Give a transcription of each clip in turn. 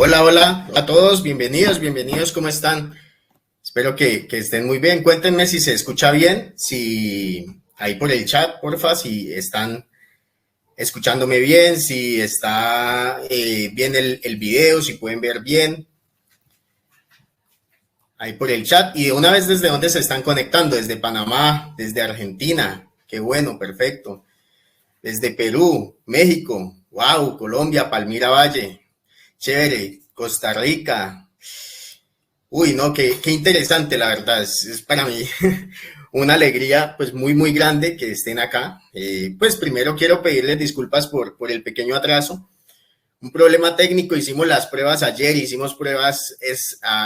Hola, hola a todos, bienvenidos, ¿cómo están? Espero que estén muy bien. Cuéntenme si se escucha bien, si ahí por el chat, porfa, si están escuchándome bien, si está bien el video, si pueden ver bien, ahí por el chat. Y de una vez, ¿desde dónde se están conectando? Desde Panamá, desde Argentina, qué bueno, perfecto. Desde Perú, México, wow, Colombia, Palmira Valle, chévere, Costa Rica. Uy, no, qué interesante, la verdad. Es para mí una alegría pues muy grande que estén acá. Pues primero quiero pedirles disculpas por el pequeño atraso. Un problema técnico, hicimos las pruebas ayer, hicimos pruebas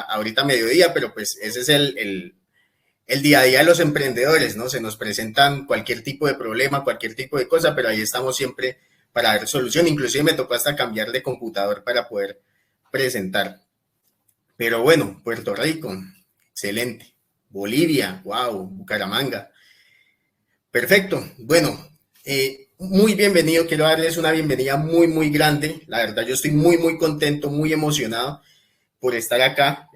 ahorita a mediodía, pero pues ese es el día a día de los emprendedores, ¿no? Se nos presentan cualquier tipo de problema, cualquier tipo de cosa, pero ahí estamos siempre para dar solución. Inclusive me tocó hasta cambiar de computador para poder presentar. Pero bueno, Puerto Rico, excelente. Bolivia, wow, Bucaramanga. Perfecto. Bueno, muy bienvenido. Quiero darles una bienvenida muy grande. La verdad, yo estoy muy contento, muy emocionado por estar acá.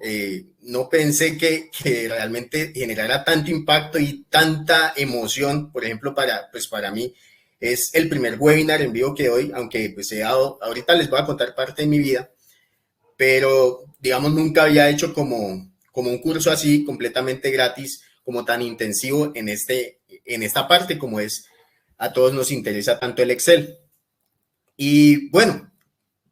No pensé que realmente generara tanto impacto y tanta emoción. Por ejemplo, para mí es el primer webinar en vivo que doy, aunque pues he dado, ahorita les voy a contar parte de mi vida, pero digamos nunca había hecho como un curso así completamente gratis, como tan intensivo en esta parte como es, a todos nos interesa tanto el Excel. Y bueno,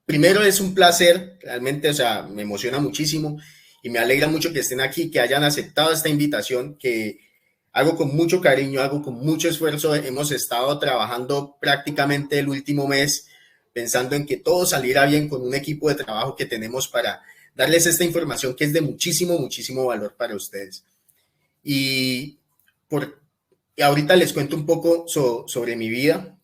primero es un placer, realmente, o sea, me emociona muchísimo y me alegra mucho que estén aquí, que hayan aceptado esta invitación, que hago con mucho cariño, hago con mucho esfuerzo. Hemos estado trabajando prácticamente el último mes pensando en que todo saliera bien con un equipo de trabajo que tenemos para darles esta información que es de muchísimo valor para ustedes. Y, por, y ahorita les cuento un poco sobre mi vida,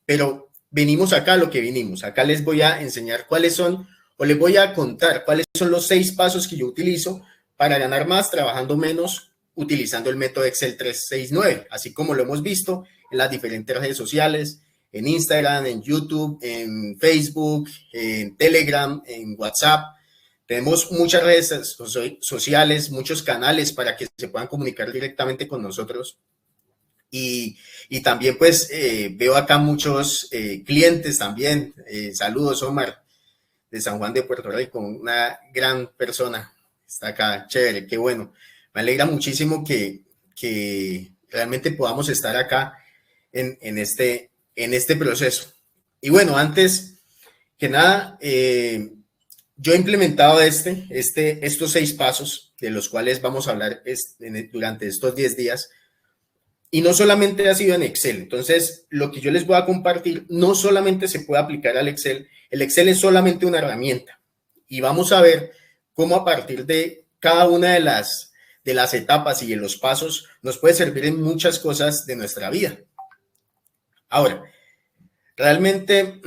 pero venimos acá a lo que vinimos. Acá les voy a enseñar cuáles son, o les voy a contar cuáles son los 6 pasos que yo utilizo para ganar más trabajando menos, utilizando el método Excel 369, así como lo hemos visto en las diferentes redes sociales, en Instagram, en YouTube, en Facebook, en Telegram, en WhatsApp. Tenemos muchas redes sociales, muchos canales para que se puedan comunicar directamente con nosotros. Y también pues veo acá muchos clientes también. Saludos, Omar, de San Juan de Puerto Rico, una gran persona. Está acá, chévere, qué bueno. Me alegra muchísimo que realmente podamos estar acá en este proceso. Y bueno, antes que nada, yo he implementado estos 6 pasos, de los cuales vamos a hablar durante estos 10 días, y no solamente ha sido en Excel. Entonces, lo que yo les voy a compartir no solamente se puede aplicar al Excel. El Excel es solamente una herramienta, y vamos a ver cómo a partir de cada una de las etapas y de los pasos nos puede servir en muchas cosas de nuestra vida. Ahora, realmente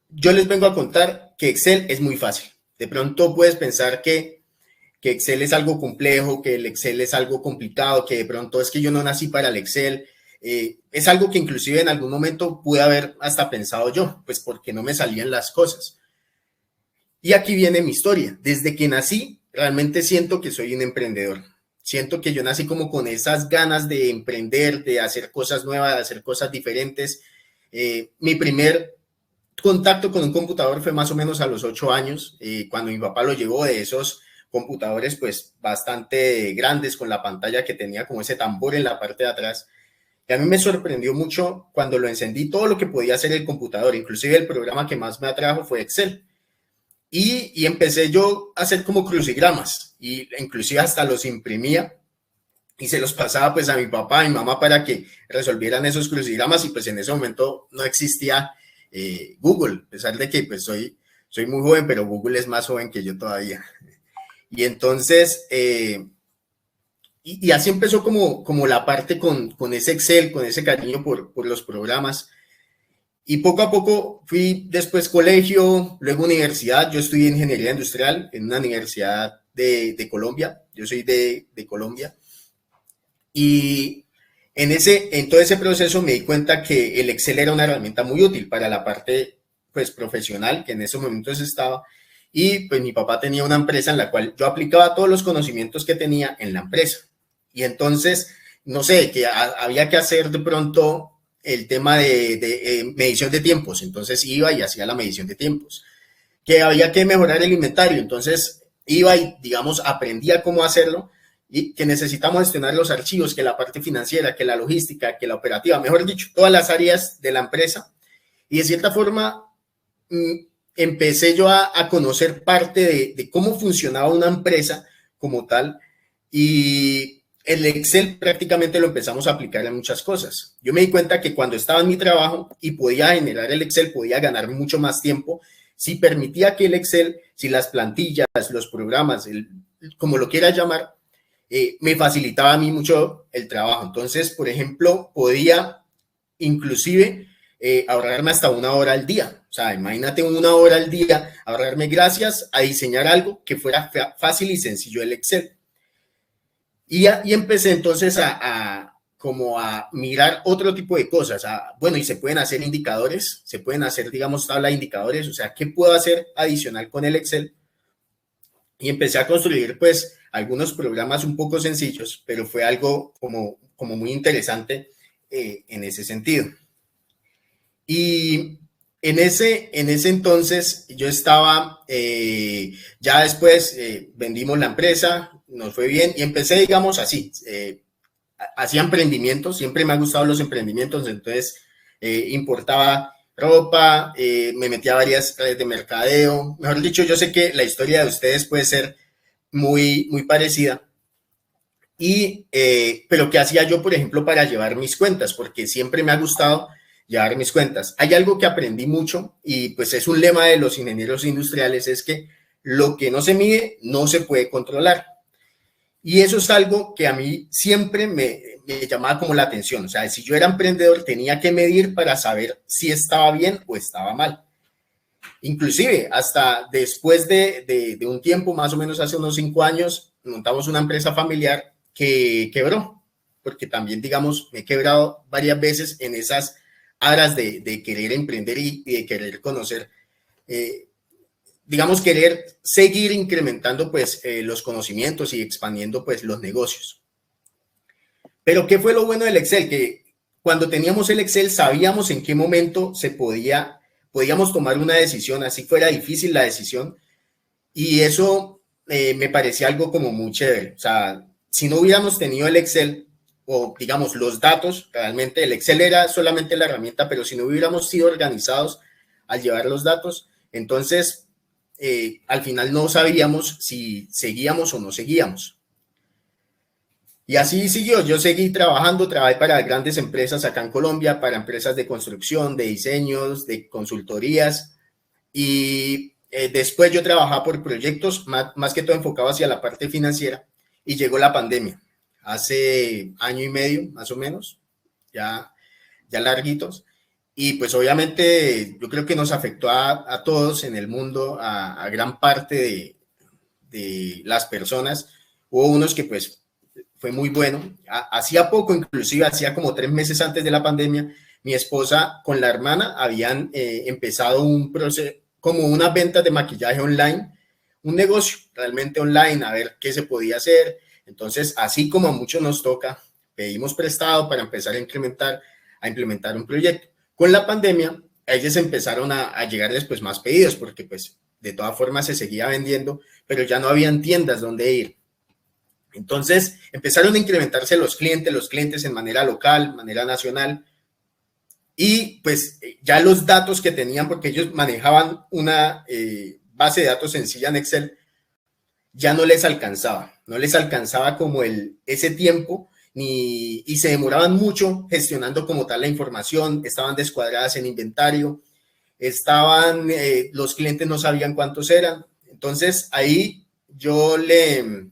yo les vengo a contar que Excel es muy fácil. De pronto puedes pensar que Excel es algo complejo, que el Excel es algo complicado, que de pronto es que yo no nací para el Excel. Es algo que inclusive en algún momento pude haber hasta pensado yo, pues porque no me salían las cosas. Y aquí viene mi historia. Desde que nací, realmente siento que soy un emprendedor. Siento que yo nací como con esas ganas de emprender, de hacer cosas nuevas, de hacer cosas diferentes. Mi primer contacto con un computador fue más o menos a los 8 años, cuando mi papá lo llevó, de esos computadores pues bastante grandes, con la pantalla que tenía como ese tambor en la parte de atrás. Y a mí me sorprendió mucho cuando lo encendí todo lo que podía hacer el computador. Inclusive el programa que más me atrajo fue Excel. Y empecé yo a hacer como crucigramas, y inclusive hasta los imprimía y se los pasaba pues a mi papá y mi mamá para que resolvieran esos crucigramas. Y pues en ese momento no existía Google, a pesar de que pues soy muy joven, pero Google es más joven que yo todavía. Y entonces, y así empezó como la parte con ese Excel, con ese cariño por los programas. Y poco a poco fui después colegio, luego universidad. Yo estudié ingeniería industrial en una universidad de Colombia. Yo soy de Colombia. Y en todo ese proceso me di cuenta que el Excel era una herramienta muy útil para la parte pues profesional que en esos momentos estaba. Y pues mi papá tenía una empresa en la cual yo aplicaba todos los conocimientos que tenía en la empresa. Y entonces, no sé, que había que hacer de pronto el tema de medición de tiempos. Entonces iba y hacía la medición de tiempos. Que había que mejorar el inventario. Entonces iba y, digamos, aprendía cómo hacerlo y que necesitamos gestionar los archivos, que la parte financiera, que la logística, que la operativa, mejor dicho, todas las áreas de la empresa. Y de cierta forma empecé yo a conocer parte de cómo funcionaba una empresa como tal y el Excel prácticamente lo empezamos a aplicar en muchas cosas. Yo me di cuenta que cuando estaba en mi trabajo y podía generar el Excel, podía ganar mucho más tiempo si permitía que el Excel, si las plantillas, los programas, como lo quieras llamar, me facilitaba a mí mucho el trabajo. Entonces, por ejemplo, podía inclusive ahorrarme hasta 1 hora al día. O sea, imagínate 1 hora al día, ahorrarme gracias a diseñar algo que fuera fácil y sencillo el Excel. Y empecé entonces como a mirar otro tipo de cosas. Bueno, y se pueden hacer indicadores, se pueden hacer, digamos, tabla de indicadores. O sea, ¿qué puedo hacer adicional con el Excel? Y empecé a construir, pues, algunos programas un poco sencillos, pero fue algo como muy interesante en ese sentido. Y en ese entonces yo estaba, ya después vendimos la empresa, nos fue bien y empecé, digamos, así, hacía emprendimientos, siempre me han gustado los emprendimientos, entonces importaba ropa, me metía a varias redes de mercadeo, mejor dicho, yo sé que la historia de ustedes puede ser muy parecida. Pero ¿qué hacía yo, por ejemplo, para llevar mis cuentas? Porque siempre me ha gustado llevar mis cuentas. Hay algo que aprendí mucho y pues es un lema de los ingenieros industriales, es que lo que no se mide no se puede controlar. Y eso es algo que a mí siempre me llamaba como la atención. O sea, si yo era emprendedor tenía que medir para saber si estaba bien o estaba mal. Inclusive, hasta después de un tiempo, más o menos hace unos 5 años, montamos una empresa familiar que quebró, porque también, digamos, me he quebrado varias veces en esas aras de querer emprender y de querer conocer, digamos, querer seguir incrementando pues los conocimientos y expandiendo pues los negocios. Pero ¿qué fue lo bueno del Excel? Que cuando teníamos el Excel sabíamos en qué momento podíamos tomar una decisión, así fuera difícil la decisión, y eso me parecía algo como muy chévere. O sea, si no hubiéramos tenido el Excel, o digamos los datos, realmente el Excel era solamente la herramienta, pero si no hubiéramos sido organizados al llevar los datos, entonces al final no sabíamos si seguíamos o no seguíamos. Y así siguió, yo seguí trabajando, trabajé para grandes empresas acá en Colombia, para empresas de construcción, de diseños, de consultorías, y después yo trabajaba por proyectos más que todo enfocado hacia la parte financiera, y llegó la pandemia, hace 1 año y medio más o menos, ya larguitos, y pues obviamente yo creo que nos afectó a todos en el mundo, a gran parte de las personas. Hubo unos que pues fue muy bueno. Hacía poco, inclusive hacía como 3 meses antes de la pandemia, mi esposa con la hermana habían empezado un proceso, como unas ventas de maquillaje online, un negocio realmente online, a ver qué se podía hacer. Entonces, así como a muchos nos toca, pedimos prestado para empezar a implementar un proyecto. Con la pandemia, a ellos empezaron a llegarles pues más pedidos, porque pues de todas formas se seguía vendiendo, pero ya no habían tiendas donde ir. Entonces empezaron a incrementarse los clientes en manera local, manera nacional, y pues ya los datos que tenían, porque ellos manejaban una base de datos sencilla en Excel, ya no les alcanzaba como ese tiempo, y se demoraban mucho gestionando como tal la información, estaban descuadradas en inventario, los clientes no sabían cuántos eran. Entonces ahí yo le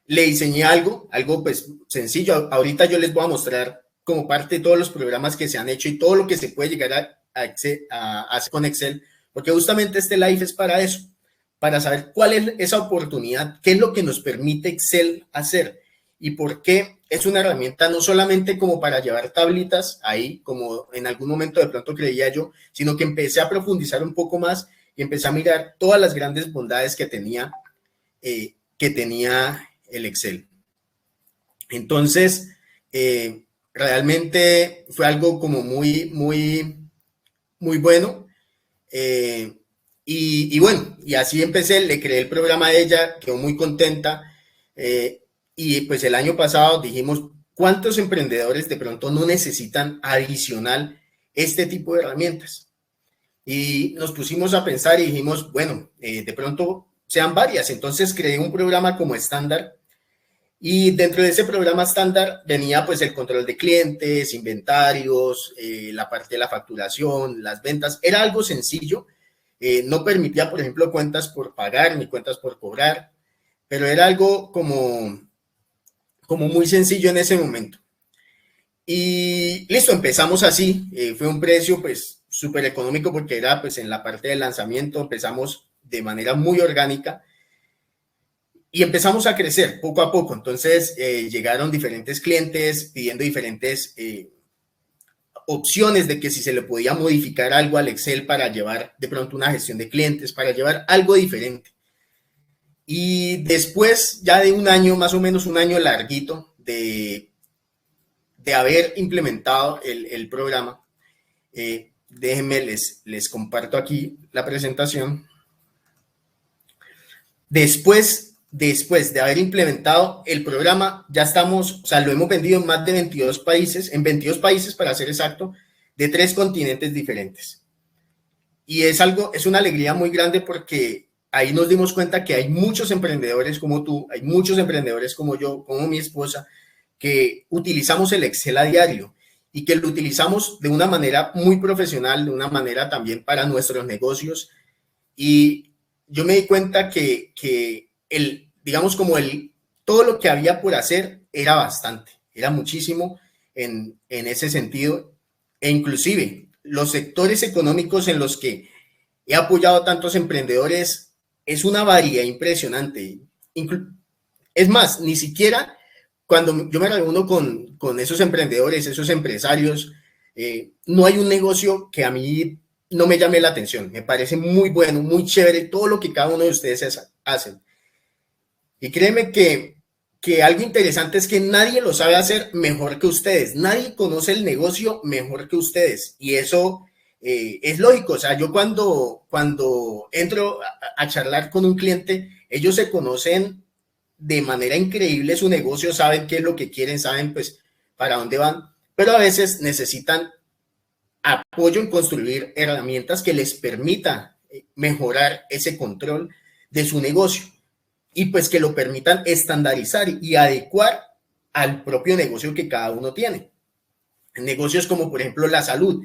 diseñé algo pues sencillo. Ahorita yo les voy a mostrar como parte de todos los programas que se han hecho y todo lo que se puede llegar a hacer con Excel, porque justamente este live es para eso, para saber cuál es esa oportunidad, qué es lo que nos permite Excel hacer y por qué es una herramienta no solamente como para llevar tablitas ahí, como en algún momento de pronto creía yo, sino que empecé a profundizar un poco más y empecé a mirar todas las grandes bondades que tenía el Excel. Entonces, realmente fue algo como muy bueno. Y bueno, y así empecé, le creé el programa a ella, quedó muy contenta. Y pues el año pasado dijimos, ¿cuántos emprendedores de pronto no necesitan adicional este tipo de herramientas? Y nos pusimos a pensar y dijimos, bueno, de pronto sean varias. Entonces creé un programa como estándar y dentro de ese programa estándar venía pues el control de clientes, inventarios, la parte de la facturación, las ventas. Era algo sencillo. No permitía, por ejemplo, cuentas por pagar ni cuentas por cobrar, pero era algo como muy sencillo en ese momento. Y listo, empezamos así. Fue un precio pues súper económico porque era pues en la parte del lanzamiento. Empezamos de manera muy orgánica y empezamos a crecer poco a poco. Entonces llegaron diferentes clientes pidiendo diferentes opciones de que si se le podía modificar algo al Excel para llevar de pronto una gestión de clientes, para llevar algo diferente. Y después ya de un año, más o menos un año larguito de haber implementado el programa, déjenme les comparto aquí la presentación. Después de haber implementado el programa, ya estamos, o sea, lo hemos vendido en más de 22 países, en 22 países para ser exacto, de 3 continentes diferentes. Y es una alegría muy grande porque ahí nos dimos cuenta que hay muchos emprendedores como tú, hay muchos emprendedores como yo, como mi esposa, que utilizamos el Excel a diario y que lo utilizamos de una manera muy profesional, de una manera también para nuestros negocios. Y yo me di cuenta que digamos como todo lo que había por hacer era bastante, era muchísimo en ese sentido. E inclusive los sectores económicos en los que he apoyado a tantos emprendedores es una variedad impresionante. Es más, ni siquiera cuando yo me reúno con esos emprendedores, esos empresarios, no hay un negocio que a mí no me llame la atención. Me parece muy bueno, muy chévere todo lo que cada uno de ustedes hacen. Y créeme que algo interesante es que nadie lo sabe hacer mejor que ustedes. Nadie conoce el negocio mejor que ustedes. Y eso es lógico. O sea, yo cuando entro a charlar con un cliente, ellos se conocen de manera increíble su negocio, saben qué es lo que quieren, saben pues para dónde van, pero a veces necesitan apoyo en construir herramientas que les permita mejorar ese control de su negocio y pues que lo permitan estandarizar y adecuar al propio negocio que cada uno tiene. En negocios como por ejemplo la salud,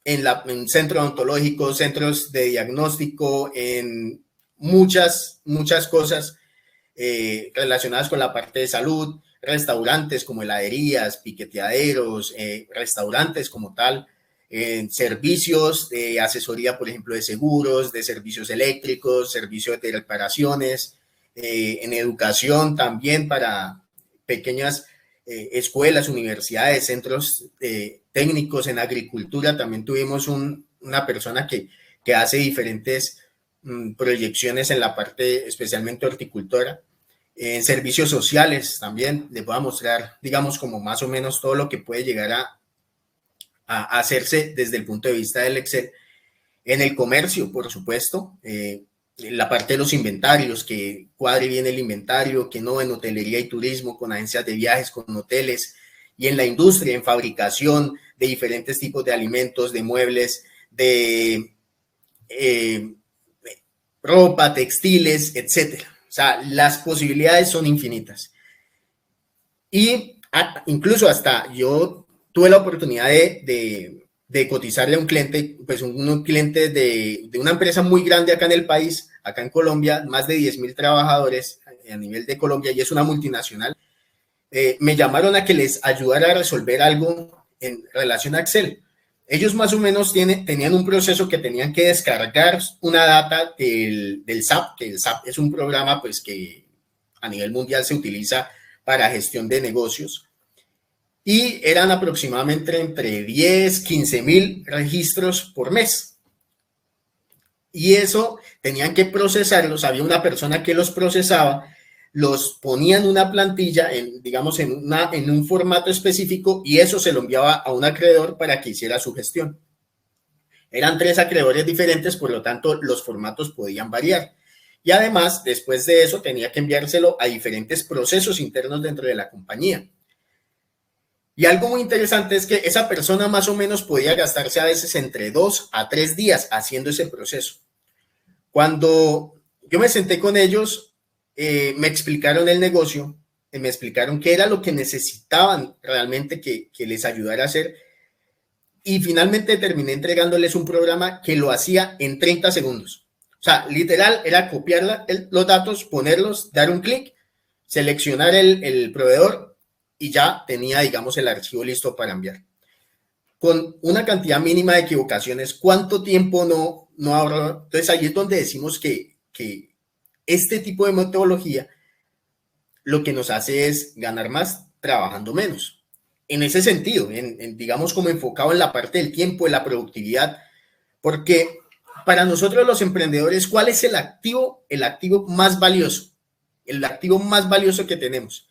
en centros odontológicos, centros de diagnóstico, en muchas cosas relacionadas con la parte de salud, restaurantes como heladerías, piqueteaderos, restaurantes como tal, servicios de asesoría, por ejemplo, de seguros, de servicios eléctricos, servicios de reparaciones, en educación también para pequeñas escuelas, universidades, centros técnicos en agricultura. También tuvimos una persona que hace diferentes proyecciones en la parte especialmente horticultora. En servicios sociales también les voy a mostrar, digamos, como más o menos todo lo que puede llegar a hacerse desde el punto de vista del Excel. En el comercio, por supuesto, la parte de los inventarios, que cuadre bien el inventario, que no, en hotelería y turismo, con agencias de viajes, con hoteles, y en la industria, en fabricación de diferentes tipos de alimentos, de muebles, de ropa, textiles, etcétera. O sea, las posibilidades son infinitas. Y incluso hasta yo tuve la oportunidad de cotizarle a un cliente, pues un cliente de una empresa muy grande acá en el país, acá en Colombia, más de 10,000 trabajadores a nivel de Colombia, y es una multinacional. Me llamaron a que les ayudara a resolver algo en relación a Excel. Ellos más o menos tenían un proceso que tenían que descargar una data del SAP, que el SAP es un programa pues, que a nivel mundial se utiliza para gestión de negocios, y eran aproximadamente entre 10, 15,000 registros por mes. Y eso tenían que procesarlos, había una persona que los procesaba, los ponía en una plantilla, digamos, en un formato específico, y eso se lo enviaba a un acreedor para que hiciera su gestión. Eran 3 acreedores diferentes, por lo tanto, los formatos podían variar. Y además, después de eso, tenía que enviárselo a diferentes procesos internos dentro de la compañía. Y algo muy interesante es que esa persona más o menos podía gastarse a veces entre 2 a 3 días haciendo ese proceso. Cuando yo me senté con ellos, me explicaron el negocio, me explicaron qué era lo que necesitaban realmente que les ayudara a hacer, y finalmente terminé entregándoles un programa que lo hacía en 30 segundos. O sea, literal era copiar los datos, ponerlos, dar un clic, seleccionar el proveedor y ya tenía, digamos, el archivo listo para enviar. Con una cantidad mínima de equivocaciones, ¿cuánto tiempo no ahorró? Entonces ahí es donde decimos que este tipo de metodología lo que nos hace es ganar más trabajando menos. En ese sentido, digamos como enfocado en la parte del tiempo, en la productividad, porque para nosotros los emprendedores, ¿cuál es el activo más valioso? El activo más valioso que tenemos.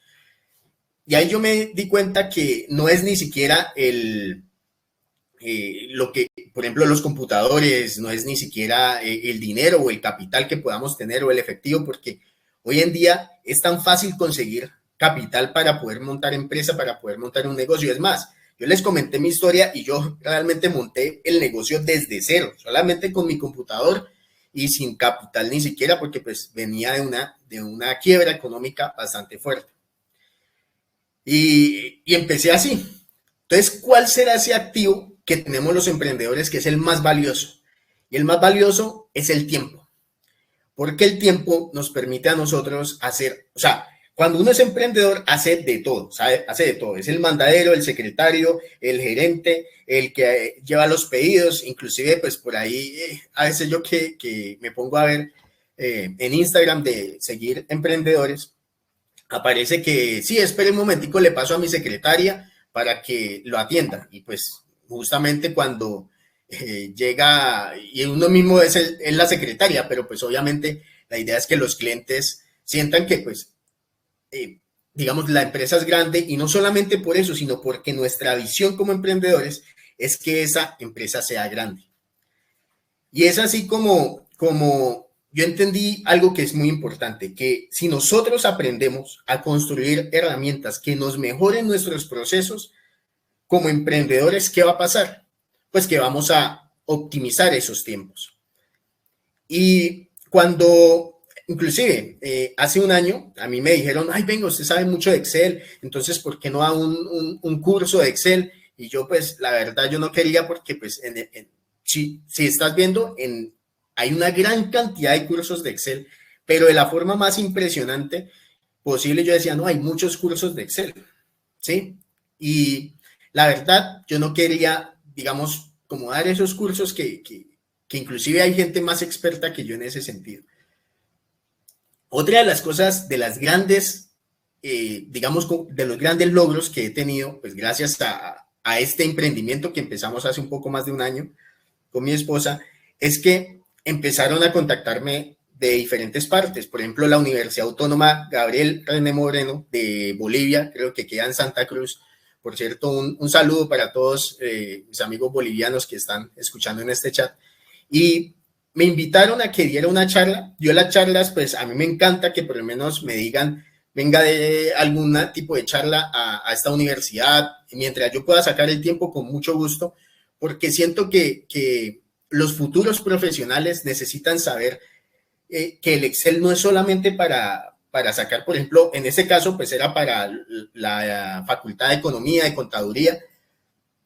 Y ahí yo me di cuenta que no es ni siquiera lo que, por ejemplo, los computadores, no es ni siquiera el dinero o el capital que podamos tener o el efectivo, porque hoy en día es tan fácil conseguir capital para poder montar empresa, para poder montar un negocio. Es más, yo les comenté mi historia y yo realmente monté el negocio desde cero, solamente con mi computador y sin capital ni siquiera, porque pues venía de una quiebra económica bastante fuerte. Y empecé así. Entonces, ¿cuál será ese activo que tenemos los emprendedores que es el más valioso? Y el más valioso es el tiempo, porque el tiempo nos permite a nosotros hacer, o sea, cuando uno es emprendedor hace de todo, ¿sabe? Hace de todo, es el mandadero, el secretario, el gerente, el que lleva los pedidos, inclusive pues por ahí, a veces yo que me pongo a ver en Instagram de seguir emprendedores, aparece que sí, espere un momentico, le paso a mi secretaria para que lo atienda. Y pues justamente cuando llega, y uno mismo es la secretaria, pero pues obviamente la idea es que los clientes sientan que pues, digamos, la empresa es grande, y no solamente por eso, sino porque nuestra visión como emprendedores es que esa empresa sea grande. Y es así como yo entendí algo que es muy importante, que si nosotros aprendemos a construir herramientas que nos mejoren nuestros procesos como emprendedores, ¿qué va a pasar? Pues que vamos a optimizar esos tiempos. Y cuando, inclusive, hace un año, a mí me dijeron, ay, venga, usted sabe mucho de Excel, entonces, ¿por qué no da un curso de Excel? Y yo, pues, la verdad, yo no quería, porque, pues, si estás viendo, hay una gran cantidad de cursos de Excel, pero de la forma más impresionante posible. Yo decía, no, hay muchos cursos de Excel, ¿sí? Y la verdad, yo no quería, digamos, como dar esos cursos que inclusive hay gente más experta que yo en ese sentido. Otra de las cosas, de las grandes, digamos, de los grandes logros que he tenido, pues gracias a este emprendimiento que empezamos hace un poco más de un año con mi esposa, es que empezaron a contactarme de diferentes partes. Por ejemplo, la Universidad Autónoma Gabriel René Moreno de Bolivia, creo que queda en Santa Cruz. Por cierto, un saludo para todos mis amigos bolivianos que están escuchando en este chat. Y me invitaron a que diera una charla. Yo las charlas, pues a mí me encanta que por lo menos me digan, venga de algún tipo de charla a esta universidad, mientras yo pueda sacar el tiempo, con mucho gusto, porque siento que los futuros profesionales necesitan saber que el Excel no es solamente para sacar, por ejemplo, en ese caso, pues era para la Facultad de Economía, de Contaduría,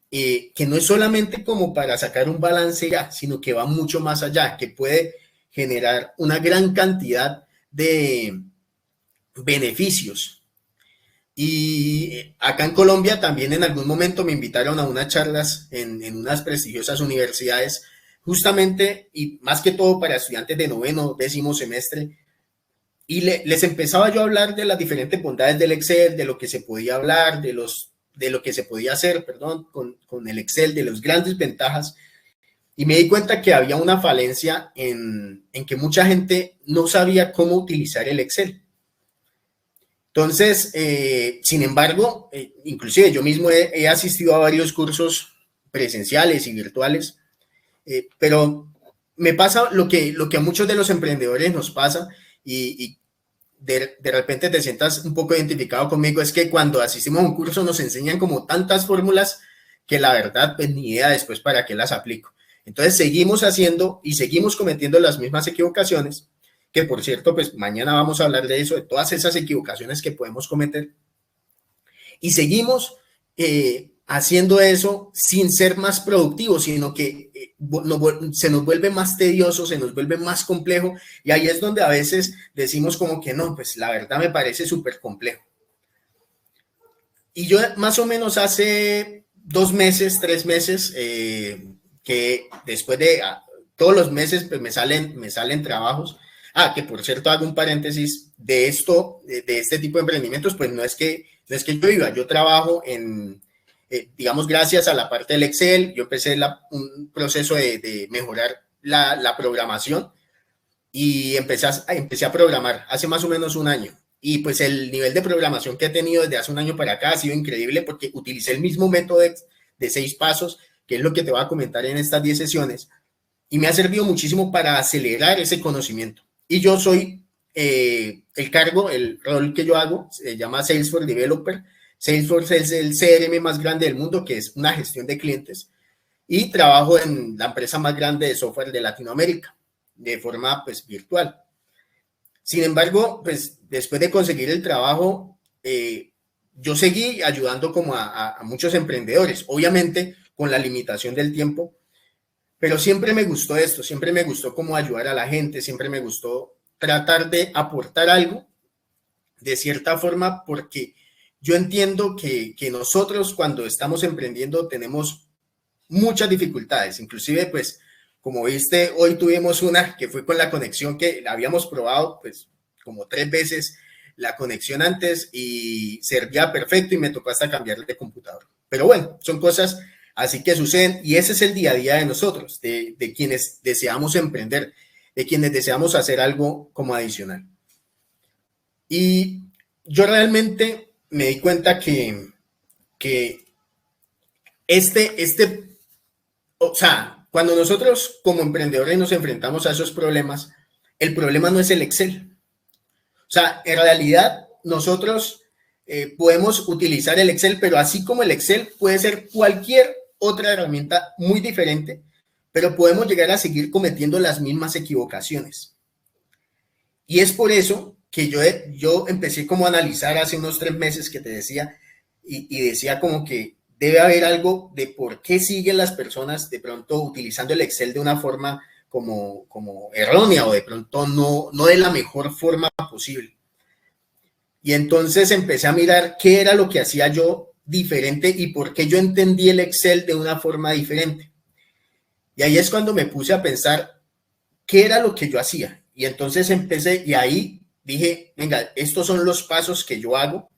que no es solamente como para sacar un balance ya, sino que va mucho más allá, que puede generar una gran cantidad de beneficios. Y acá en Colombia también en algún momento me invitaron a unas charlas en unas prestigiosas universidades, justamente y más que todo para estudiantes de noveno, décimo semestre, y les empezaba yo a hablar de las diferentes bondades del Excel, de lo que se podía hablar, de lo que se podía hacer, perdón, con el Excel, de las grandes ventajas. y me di cuenta que había una falencia en que mucha gente no sabía cómo utilizar el Excel. Entonces, sin embargo, inclusive yo mismo he asistido a varios cursos presenciales y virtuales, pero me pasa lo que a muchos de los emprendedores nos pasa y de repente te sientas un poco identificado conmigo, es que cuando asistimos a un curso nos enseñan como tantas fórmulas que la verdad, pues ni idea después para qué las aplico. Entonces seguimos haciendo y seguimos cometiendo las mismas equivocaciones, que por cierto, pues mañana vamos a hablar de eso, de todas esas equivocaciones que podemos cometer, y seguimos haciendo eso sin ser más productivos, sino que se nos vuelve más tedioso, se nos vuelve más complejo, y ahí es donde a veces decimos como que no, pues la verdad me parece súper complejo. Y yo más o menos hace 2 meses, 3 meses, que después de todos los meses pues me salen trabajos. Que por cierto hago un paréntesis de esto, de este tipo de emprendimientos, pues no es que yo iba, yo trabajo en, digamos, gracias a la parte del Excel, yo empecé un proceso de mejorar la programación y empecé a programar hace más o menos un año. Y pues el nivel de programación que he tenido desde hace un año para acá ha sido increíble porque utilicé el mismo método de 6 pasos, que es lo que te voy a comentar en estas 10 sesiones, y me ha servido muchísimo para acelerar ese conocimiento. Y yo soy el rol que yo hago, se llama Salesforce Developer. Salesforce es el CRM más grande del mundo, que es una gestión de clientes, y trabajo en la empresa más grande de software de Latinoamérica, de forma pues virtual. Sin embargo, pues después de conseguir el trabajo, yo seguí ayudando como a muchos emprendedores, obviamente con la limitación del tiempo, pero siempre me gustó esto, siempre me gustó cómo ayudar a la gente, siempre me gustó tratar de aportar algo de cierta forma, porque yo entiendo que nosotros cuando estamos emprendiendo tenemos muchas dificultades, inclusive pues como viste, hoy tuvimos una que fue con la conexión que habíamos probado pues como 3 veces la conexión antes y servía perfecto y me tocó hasta cambiar de computador. Pero bueno, son cosas así que suceden y ese es el día a día de nosotros, de quienes deseamos emprender, de quienes deseamos hacer algo como adicional. Y yo realmente me di cuenta que o sea, cuando nosotros como emprendedores nos enfrentamos a esos problemas, el problema no es el Excel. O sea, en realidad nosotros podemos utilizar el Excel, pero así como el Excel puede ser cualquier otra herramienta muy diferente, pero podemos llegar a seguir cometiendo las mismas equivocaciones. Y es por eso que yo empecé como a analizar hace unos 3 meses que te decía, y decía como que debe haber algo de por qué siguen las personas de pronto utilizando el Excel de una forma como errónea o de pronto no de la mejor forma posible. Y entonces empecé a mirar qué era lo que hacía yo diferente y por qué yo entendí el Excel de una forma diferente. Y ahí es cuando me puse a pensar qué era lo que yo hacía. Y entonces empecé y ahí dije, venga, estos son los pasos que yo hago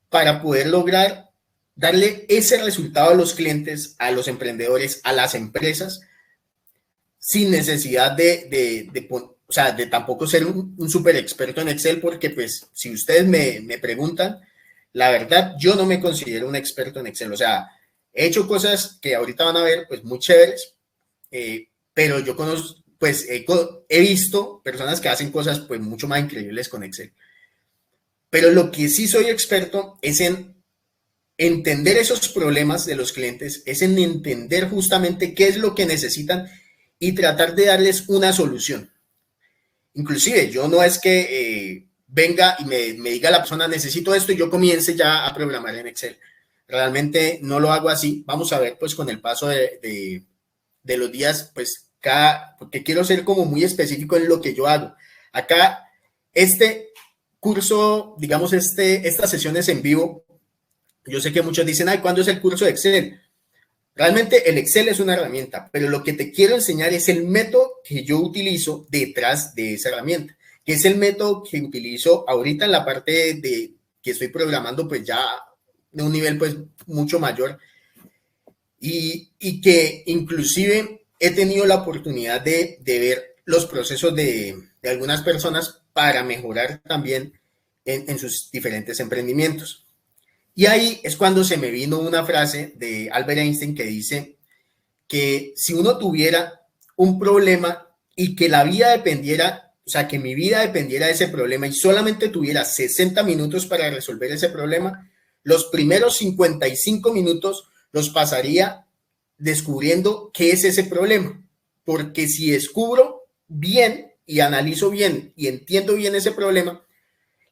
para poder lograr darle ese resultado a los clientes, a los emprendedores, a las empresas, sin necesidad o sea, de tampoco ser un súper experto en Excel, porque pues si ustedes me preguntan, la verdad, yo no me considero un experto en Excel. O sea, he hecho cosas que ahorita van a ver, pues muy chéveres, pero yo conozco, pues he visto personas que hacen cosas pues mucho más increíbles con Excel. Pero lo que sí soy experto es en entender esos problemas de los clientes, es en entender justamente qué es lo que necesitan y tratar de darles una solución. Inclusive, yo no es que venga y me diga la persona, necesito esto y yo comience ya a programar en Excel. Realmente no lo hago así. Vamos a ver pues con el paso de los días, pues porque quiero ser como muy específico en lo que yo hago. Acá, este curso, digamos, estas sesiones en vivo, yo sé que muchos dicen, ay, ¿cuándo es el curso de Excel? Realmente el Excel es una herramienta, pero lo que te quiero enseñar es el método que yo utilizo detrás de esa herramienta, que es el método que utilizo ahorita en la parte de que estoy programando, pues ya de un nivel pues mucho mayor y que inclusive he tenido la oportunidad de ver los procesos de algunas personas para mejorar también en sus diferentes emprendimientos. Y ahí es cuando se me vino una frase de Albert Einstein que dice que si uno tuviera un problema y que la vida dependiera, o sea, que mi vida dependiera de ese problema y solamente tuviera 60 minutos para resolver ese problema, los primeros 55 minutos los pasaría descubriendo qué es ese problema. Porque si descubro bien y analizo bien y entiendo bien ese problema,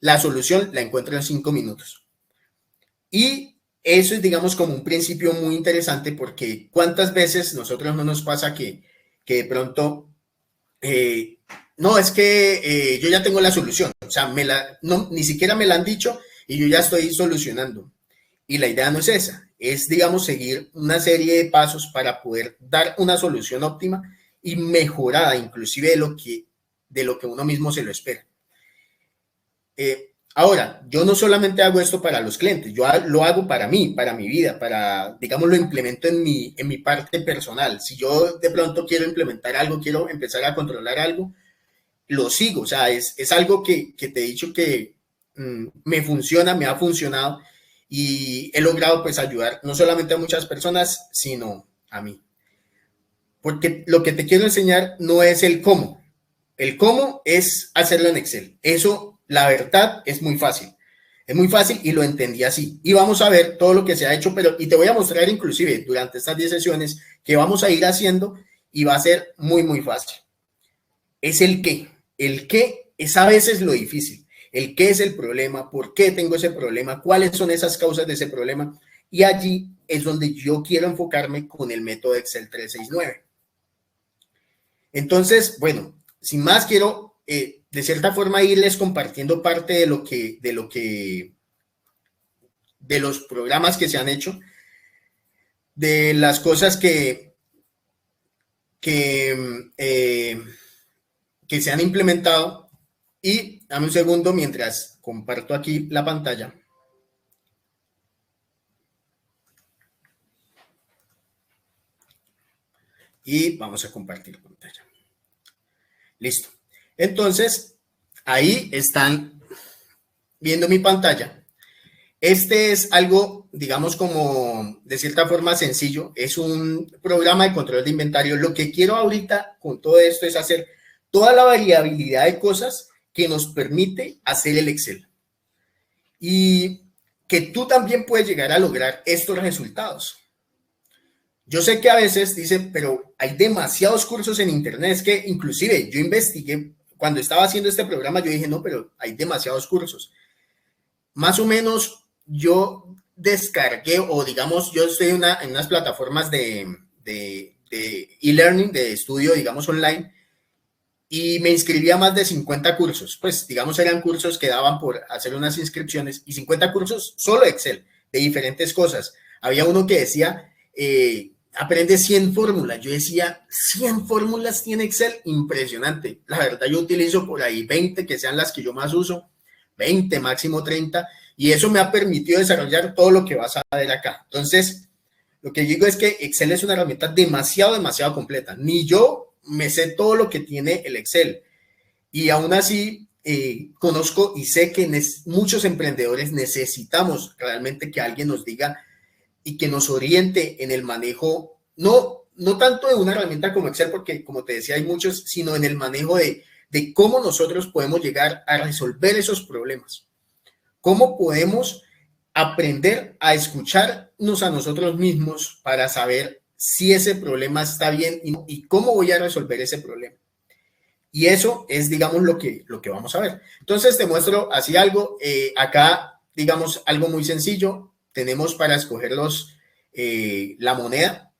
la solución la encuentro en 5 minutos. Y eso es, digamos, como un principio muy interesante porque cuántas veces nosotros no nos pasa que de pronto, no, es que yo ya tengo la solución, o sea, no, ni siquiera me la han dicho y yo ya estoy solucionando. Y la idea no es esa, es, digamos, seguir una serie de pasos para poder dar una solución óptima y mejorada, inclusive de lo que uno mismo se lo espera. Ahora, yo no solamente hago esto para los clientes, yo lo hago para mí, para mi vida, digamos, lo implemento en mi parte personal. Si yo de pronto quiero implementar algo, quiero empezar a controlar algo, lo sigo. O sea, es algo que te he dicho que me funciona, me ha funcionado y he logrado pues ayudar no solamente a muchas personas, sino a mí. Porque lo que te quiero enseñar no es el cómo. El cómo es hacerlo en Excel. Eso, la verdad, es muy fácil. Es muy fácil y lo entendí así. Y vamos a ver todo lo que se ha hecho, y te voy a mostrar inclusive durante estas 10 sesiones que vamos a ir haciendo y va a ser muy, muy fácil. Es el qué. El qué es a veces lo difícil. El qué es el problema, por qué tengo ese problema, cuáles son esas causas de ese problema. Y allí es donde yo quiero enfocarme con el método Excel 369. Entonces, bueno, sin más, quiero de cierta forma irles compartiendo parte de los programas que se han hecho, de las cosas que se han implementado. Y dame un segundo mientras comparto aquí la pantalla. Y vamos a compartir pantalla. Listo. Entonces, ahí están viendo mi pantalla. Este es algo, digamos, como de cierta forma sencillo. Es un programa de control de inventario. Lo que quiero ahorita con todo esto es hacer toda la variabilidad de cosas que nos permite hacer el Excel. Y que tú también puedes llegar a lograr estos resultados. Yo sé que a veces dicen, pero hay demasiados cursos en internet. Es que inclusive yo investigué, cuando estaba haciendo este programa, yo dije, no, pero hay demasiados cursos. Más o menos yo descargué, o digamos, yo estoy en unas plataformas de e-learning, de estudio, digamos, online, y me inscribí a más de 50 cursos. Pues, digamos, eran cursos que daban por hacer unas inscripciones, y 50 cursos solo Excel, de diferentes cosas. Había uno que decía, aprende 100 fórmulas. Yo decía, 100 fórmulas tiene Excel, impresionante. La verdad, yo utilizo por ahí 20, que sean las que yo más uso, 20, máximo 30, y eso me ha permitido desarrollar todo lo que vas a ver acá. Entonces, lo que digo es que Excel es una herramienta demasiado completa. Ni yo me sé todo lo que tiene el Excel, y aún así conozco y sé que muchos emprendedores necesitamos realmente que alguien nos diga y que nos oriente en el manejo, no tanto de una herramienta como Excel, porque como te decía hay muchos, sino en el manejo de cómo nosotros podemos llegar a resolver esos problemas. Cómo podemos aprender a escucharnos a nosotros mismos para saber si ese problema está bien y cómo voy a resolver ese problema. Y eso es, digamos, lo que vamos a ver. Entonces te muestro así algo. Acá, digamos, algo muy sencillo. Tenemos para escoger la moneda.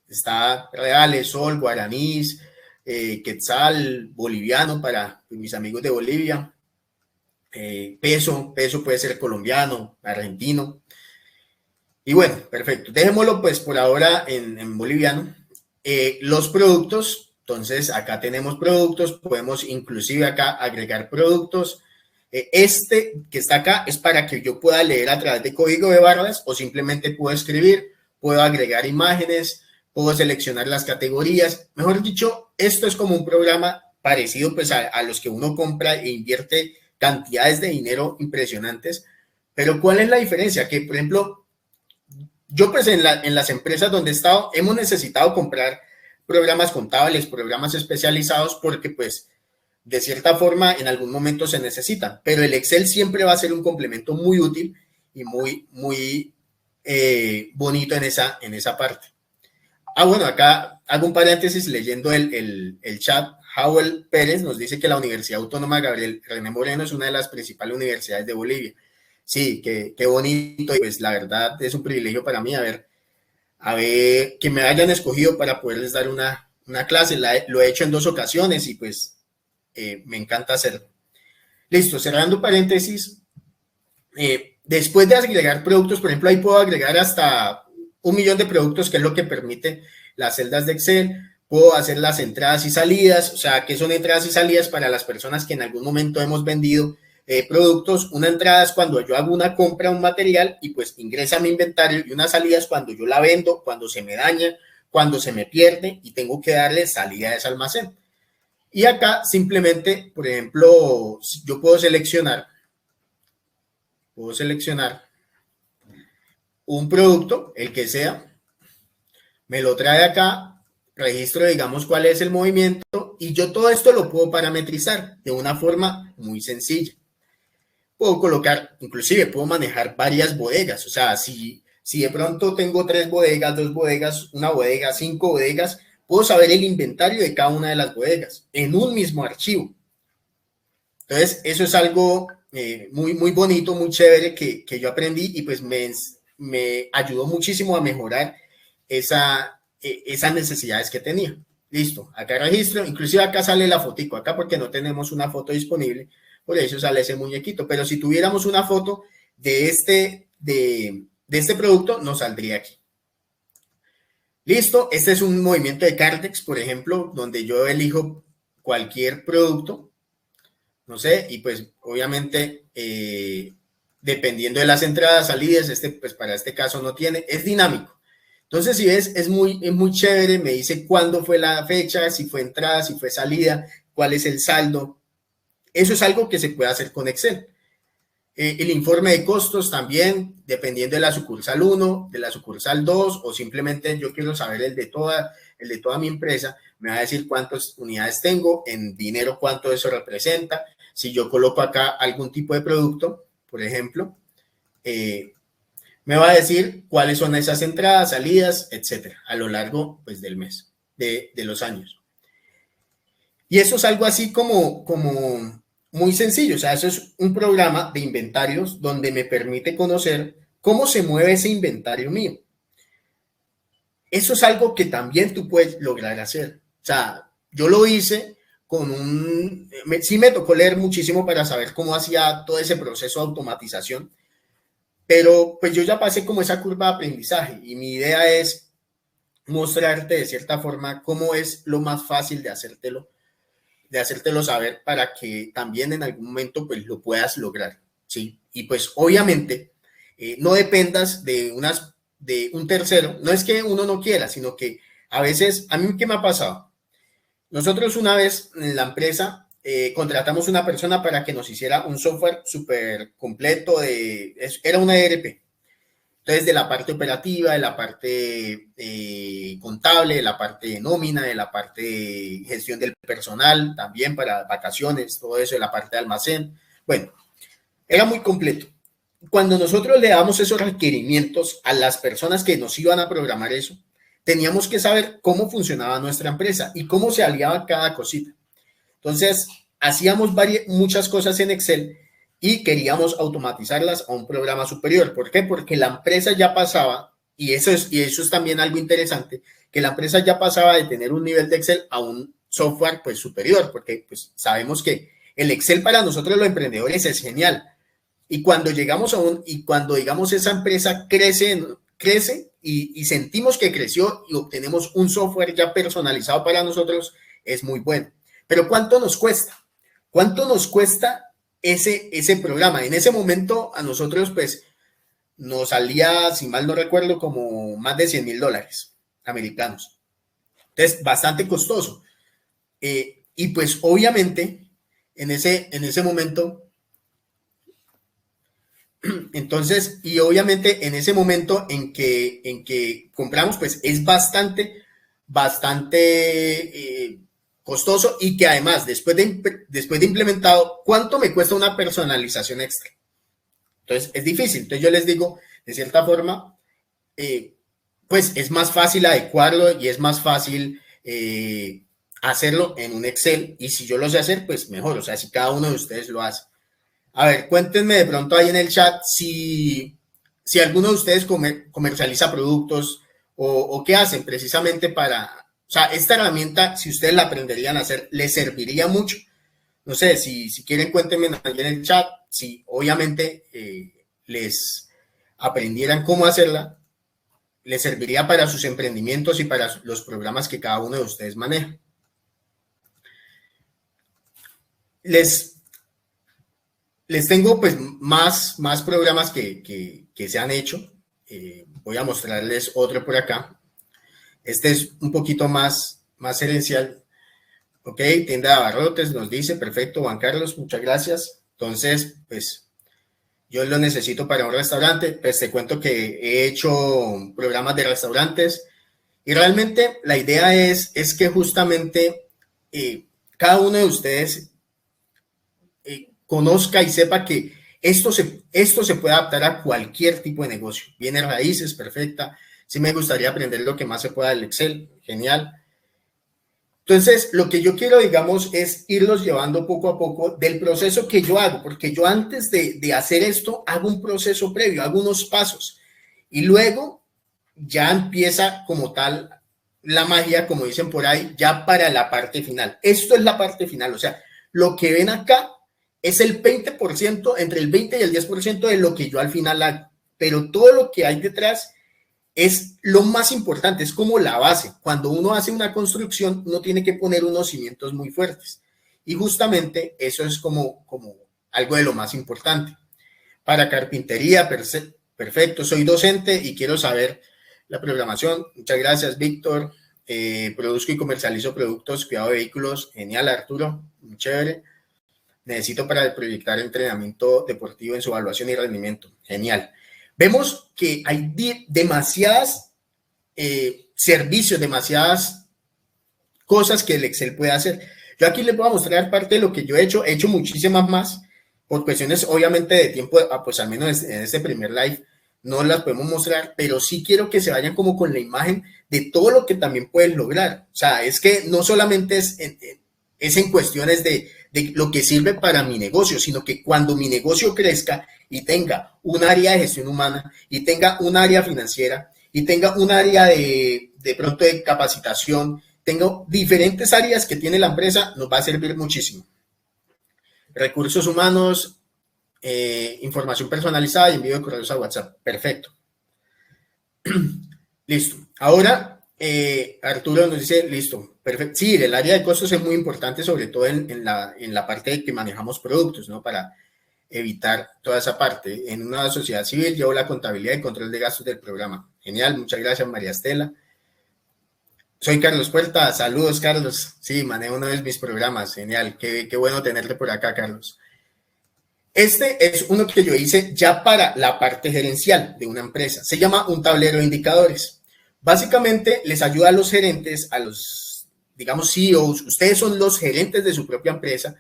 Está reales, sol, guaraníes, quetzal, boliviano para mis amigos de Bolivia. Peso puede ser colombiano, argentino. Y bueno, perfecto. Dejémoslo pues por ahora en boliviano. Los productos. Entonces, acá tenemos productos. Podemos inclusive acá agregar productos. Este que está acá es para que yo pueda leer a través de código de barras o simplemente puedo escribir. Puedo agregar imágenes, puedo seleccionar las categorías. Mejor dicho, esto es como un programa parecido pues a los que uno compra e invierte cantidades de dinero impresionantes. Pero ¿cuál es la diferencia? Que, por ejemplo, yo pues en las empresas donde he estado hemos necesitado comprar programas contables, programas especializados porque pues de cierta forma en algún momento se necesitan, pero el Excel siempre va a ser un complemento muy útil y muy bonito en esa parte. Bueno, acá hago un paréntesis leyendo el chat. Howell Pérez nos dice que la Universidad Autónoma Gabriel René Moreno es una de las principales universidades de Bolivia. Sí, qué bonito, y pues la verdad es un privilegio para mí a ver que me hayan escogido para poderles dar una clase. Lo he hecho en 2 ocasiones y pues me encanta hacerlo. Listo, cerrando paréntesis, después de agregar productos, por ejemplo, ahí puedo agregar hasta 1.000.000 de productos, que es lo que permite las celdas de Excel. Puedo hacer las entradas y salidas, o sea, ¿qué son entradas y salidas para las personas que en algún momento hemos vendido productos? Una entrada es cuando yo hago una compra, un material, y pues ingresa a mi inventario, y una salida es cuando yo la vendo, cuando se me daña, cuando se me pierde y tengo que darle salida a ese almacén. Y acá simplemente, por ejemplo, yo puedo seleccionar un producto, el que sea, me lo trae acá, registro, digamos, cuál es el movimiento, y yo todo esto lo puedo parametrizar de una forma muy sencilla. Puedo colocar, inclusive puedo manejar varias bodegas, o sea, si de pronto tengo 3 bodegas, 2 bodegas, una bodega, 5 bodegas, puedo saber el inventario de cada una de las bodegas en un mismo archivo. Entonces, eso es algo muy bonito, muy chévere que yo aprendí, y pues me ayudó muchísimo a mejorar esas necesidades que tenía. Listo, acá registro, inclusive acá sale la fotico, acá porque no tenemos una foto disponible, por eso sale ese muñequito, pero si tuviéramos una foto de este producto, nos saldría aquí. Listo, este es un movimiento de Cartex, por ejemplo, donde yo elijo cualquier producto, no sé, y pues obviamente dependiendo de las entradas, salidas, pues para este caso no tiene, es dinámico. Entonces, si ves, es muy chévere, me dice cuándo fue la fecha, si fue entrada, si fue salida, cuál es el saldo. Eso es algo que se puede hacer con Excel. El informe de costos también, dependiendo de la sucursal 1, de la sucursal 2, o simplemente yo quiero saber el de toda mi empresa, me va a decir cuántas unidades tengo, en dinero cuánto eso representa. Si yo coloco acá algún tipo de producto, por ejemplo, me va a decir cuáles son esas entradas, salidas, etcétera, a lo largo pues, del mes, de los años. Y eso es algo así como muy sencillo, o sea, eso es un programa de inventarios donde me permite conocer cómo se mueve ese inventario mío. Eso es algo que también tú puedes lograr hacer. O sea, yo lo hice sí me tocó leer muchísimo para saber cómo hacía todo ese proceso de automatización, pero pues yo ya pasé como esa curva de aprendizaje, y mi idea es mostrarte de cierta forma cómo es lo más fácil de hacértelo saber, para que también en algún momento pues lo puedas lograr, ¿sí? Y pues obviamente no dependas de un tercero. No es que uno no quiera, sino que a veces, a mí, ¿qué me ha pasado? Nosotros una vez en la empresa contratamos una persona para que nos hiciera un software súper completo, era una ERP. Entonces, de la parte operativa, de la parte contable, de la parte de nómina, de la parte de gestión del personal, también para vacaciones, todo eso, de la parte de almacén. Bueno, era muy completo. Cuando nosotros le damos esos requerimientos a las personas que nos iban a programar eso, teníamos que saber cómo funcionaba nuestra empresa y cómo se aliaba cada cosita. Entonces, hacíamos muchas cosas en Excel y queríamos automatizarlas a un programa superior. ¿Por qué? Porque la empresa ya pasaba, y eso es también algo interesante, que la empresa ya pasaba de tener un nivel de Excel a un software pues superior, porque pues sabemos que el Excel para nosotros los emprendedores es genial. Y cuando llegamos cuando digamos esa empresa crece y sentimos que creció y obtenemos un software ya personalizado para nosotros, es muy bueno. Pero ¿cuánto nos cuesta? ¿Cuánto nos cuesta ese programa? En ese momento a nosotros pues nos salía, si mal no recuerdo, como más de $100,000 americanos. Entonces, bastante costoso. Y pues obviamente en ese momento, entonces, y obviamente en ese momento en que compramos, pues es bastante costoso, y que además después de implementado, ¿cuánto me cuesta una personalización extra? Entonces es difícil. Entonces yo les digo, de cierta forma, pues es más fácil adecuarlo y es más fácil hacerlo en un Excel, y si yo lo sé hacer, pues mejor, o sea, si cada uno de ustedes lo hace. A ver, cuéntenme de pronto ahí en el chat si alguno de ustedes comercializa productos, o qué hacen precisamente para, o sea, esta herramienta, si ustedes la aprenderían a hacer, les serviría mucho. No sé, si quieren, cuéntenme ahí en el chat, si obviamente les aprendieran cómo hacerla, les serviría para sus emprendimientos y para los programas que cada uno de ustedes maneja. Les tengo pues más programas que se han hecho. Voy a mostrarles otro por acá. Este es un poquito más gerencial. Ok, tienda de abarrotes nos dice, perfecto, Juan Carlos, muchas gracias. Entonces, pues yo lo necesito para un restaurante. Pues te cuento que he hecho programas de restaurantes, y realmente la idea es que justamente cada uno de ustedes conozca y sepa que esto se puede adaptar a cualquier tipo de negocio. Bienes raíces, perfecta. Sí me gustaría aprender lo que más se pueda del Excel, genial. Entonces, lo que yo quiero, digamos, es irlos llevando poco a poco del proceso que yo hago, porque yo antes de hacer esto hago un proceso previo, hago unos pasos, y luego ya empieza como tal la magia, como dicen por ahí, ya para la parte final. Esto es la parte final, o sea, lo que ven acá es el 20%, entre el 20 y el 10% de lo que yo al final hago, pero todo lo que hay detrás es lo más importante, es como la base. Cuando uno hace una construcción, uno tiene que poner unos cimientos muy fuertes, y justamente eso es como algo de lo más importante. Para carpintería, perfecto, soy docente y quiero saber la programación. Muchas gracias, Víctor. Produzco y comercializo productos, cuidado de vehículos. Genial, Arturo, muy chévere. Necesito para proyectar entrenamiento deportivo en su evaluación y rendimiento. Genial. Vemos que hay demasiadas servicios, demasiadas cosas que el Excel puede hacer. Yo aquí les voy a mostrar parte de lo que yo he hecho muchísimas más, por cuestiones obviamente de tiempo, pues al menos en este primer live no las podemos mostrar, pero sí quiero que se vayan como con la imagen de todo lo que también pueden lograr. O sea, es que no solamente es en cuestiones de lo que sirve para mi negocio, sino que cuando mi negocio crezca y tenga un área de gestión humana, y tenga un área financiera, y tenga un área de pronto de capacitación, tengo diferentes áreas que tiene la empresa, nos va a servir muchísimo. Recursos humanos, información personalizada y envío de correos a WhatsApp. Perfecto. Listo. Ahora, Arturo nos dice, listo, perfecto. Sí, el área de costos es muy importante, sobre todo en la parte de que manejamos productos, ¿no? Para evitar toda esa parte. En una sociedad civil llevo la contabilidad y control de gastos del programa. Genial, muchas gracias, María Estela. Soy Carlos Puerta, saludos, Carlos. Sí, manejo uno de mis programas, genial, qué bueno tenerte por acá, Carlos. Este es uno que yo hice ya para la parte gerencial de una empresa. Se llama un tablero de indicadores. Básicamente les ayuda a los gerentes, a los, digamos, CEOs, ustedes son los gerentes de su propia empresa,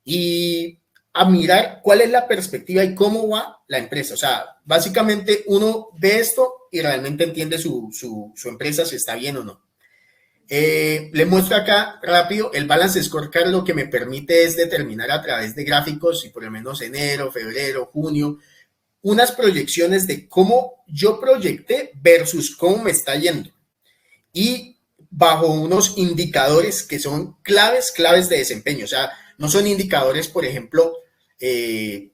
y a mirar cuál es la perspectiva y cómo va la empresa. O sea, básicamente uno ve esto y realmente entiende su empresa, si está bien o no. Le muestro acá rápido el balance scorecard. Lo que me permite es determinar a través de gráficos, y por lo menos enero, febrero, junio, unas proyecciones de cómo yo proyecté versus cómo me está yendo, y bajo unos indicadores que son claves de desempeño. O sea, no son indicadores, por ejemplo,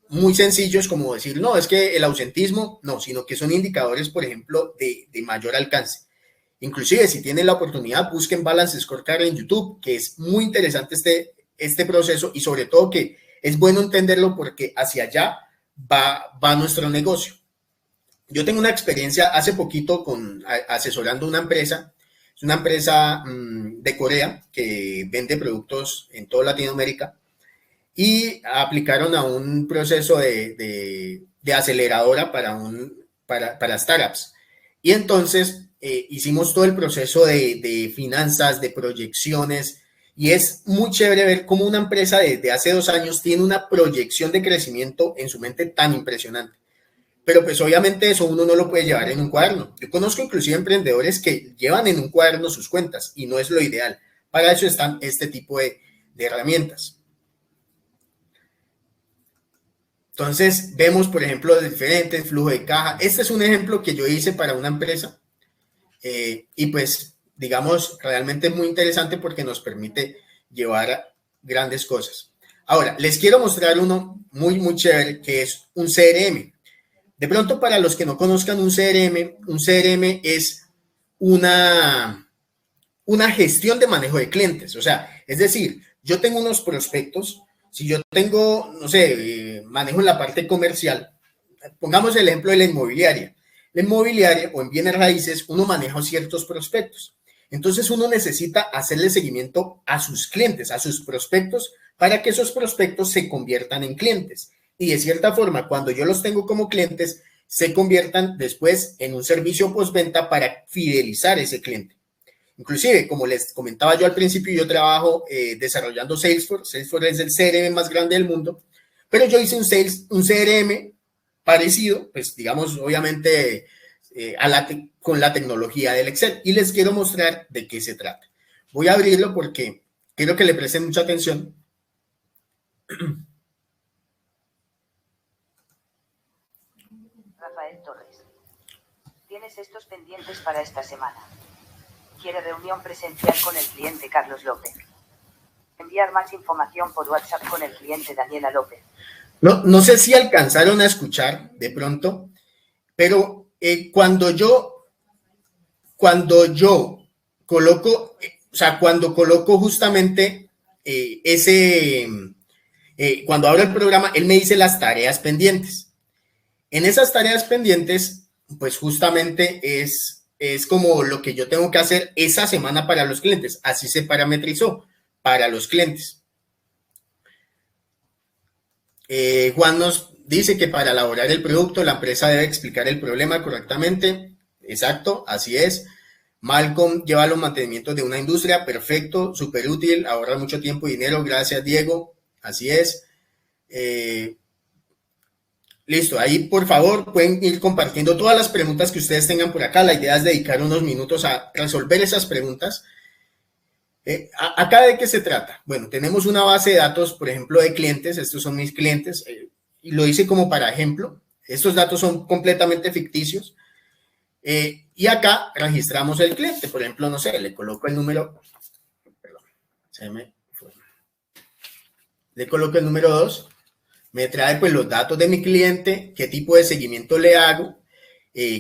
muy sencillos como decir, no, es que el ausentismo, no, sino que son indicadores, por ejemplo, de mayor alcance. Inclusive, si tienen la oportunidad, busquen Balance Scorecard en YouTube, que es muy interesante este proceso, y sobre todo que es bueno entenderlo porque hacia allá va nuestro negocio. Yo tengo una experiencia hace poquito asesorando una empresa, Es una empresa de Corea que vende productos en toda Latinoamérica y aplicaron a un proceso de aceleradora para startups. Y entonces hicimos todo el proceso de finanzas, de proyecciones, y es muy chévere ver cómo una empresa desde hace 2 años tiene una proyección de crecimiento en su mente tan impresionante. Pero pues obviamente eso uno no lo puede llevar en un cuaderno. Yo conozco inclusive emprendedores que llevan en un cuaderno sus cuentas y no es lo ideal. Para eso están este tipo de herramientas. Entonces vemos, por ejemplo, diferentes flujos de caja. Este es un ejemplo que yo hice para una empresa y pues digamos realmente es muy interesante porque nos permite llevar grandes cosas. Ahora, les quiero mostrar uno muy chévere que es un CRM. De pronto, para los que no conozcan un CRM es una gestión de manejo de clientes. O sea, es decir, yo tengo unos prospectos, si yo tengo, no sé, manejo en la parte comercial, pongamos el ejemplo de la inmobiliaria. La inmobiliaria o en bienes raíces, uno maneja ciertos prospectos. Entonces uno necesita hacerle seguimiento a sus clientes, a sus prospectos, para que esos prospectos se conviertan en clientes. Y de cierta forma, cuando yo los tengo como clientes, se conviertan después en un servicio postventa para fidelizar a ese cliente. Inclusive, como les comentaba yo al principio, yo trabajo desarrollando Salesforce. Salesforce es el CRM más grande del mundo, pero yo hice un CRM parecido, pues digamos, obviamente con la tecnología del Excel. Y les quiero mostrar de qué se trata. Voy a abrirlo porque quiero que le presten mucha atención. Rafael Torres. Tienes estos pendientes para esta semana. Quiere reunión presencial con el cliente Carlos López. Enviar más información por WhatsApp con el cliente Daniela López. No sé si alcanzaron a escuchar de pronto, pero cuando yo coloco, o sea, cuando coloco justamente cuando abro el programa, él me dice las tareas pendientes. En esas tareas pendientes, pues justamente es como lo que yo tengo que hacer esa semana para los clientes. Así se parametrizó para los clientes. Juan nos dice que para elaborar el producto la empresa debe explicar el problema correctamente. Exacto, así es. Malcolm lleva los mantenimientos de una industria, perfecto, súper útil, ahorra mucho tiempo y dinero, gracias Diego, así es. Listo, ahí por favor pueden ir compartiendo todas las preguntas que ustedes tengan por acá. La idea es dedicar unos minutos a resolver esas preguntas. ¿Acá de qué se trata? Bueno, tenemos una base de datos, por ejemplo, de clientes. Estos son mis clientes y lo hice como para ejemplo. Estos datos son completamente ficticios. Y acá registramos el cliente. Por ejemplo, no sé, le coloco el número. Perdón, se me fue. Le coloco el número 2. Me trae pues los datos de mi cliente, qué tipo de seguimiento le hago,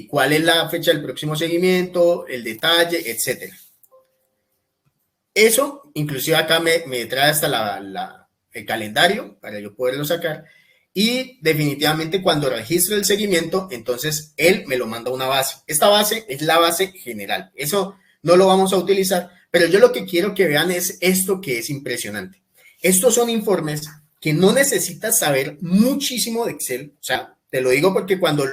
cuál es la fecha del próximo seguimiento, el detalle, etcétera. Eso, inclusive acá me trae hasta el calendario para yo poderlo sacar. Y definitivamente cuando registro el seguimiento, entonces él me lo manda a una base. Esta base es la base general. Eso no lo vamos a utilizar, pero yo lo que quiero que vean es esto que es impresionante. Estos son informes que no necesitas saber muchísimo de Excel. O sea, te lo digo porque cuando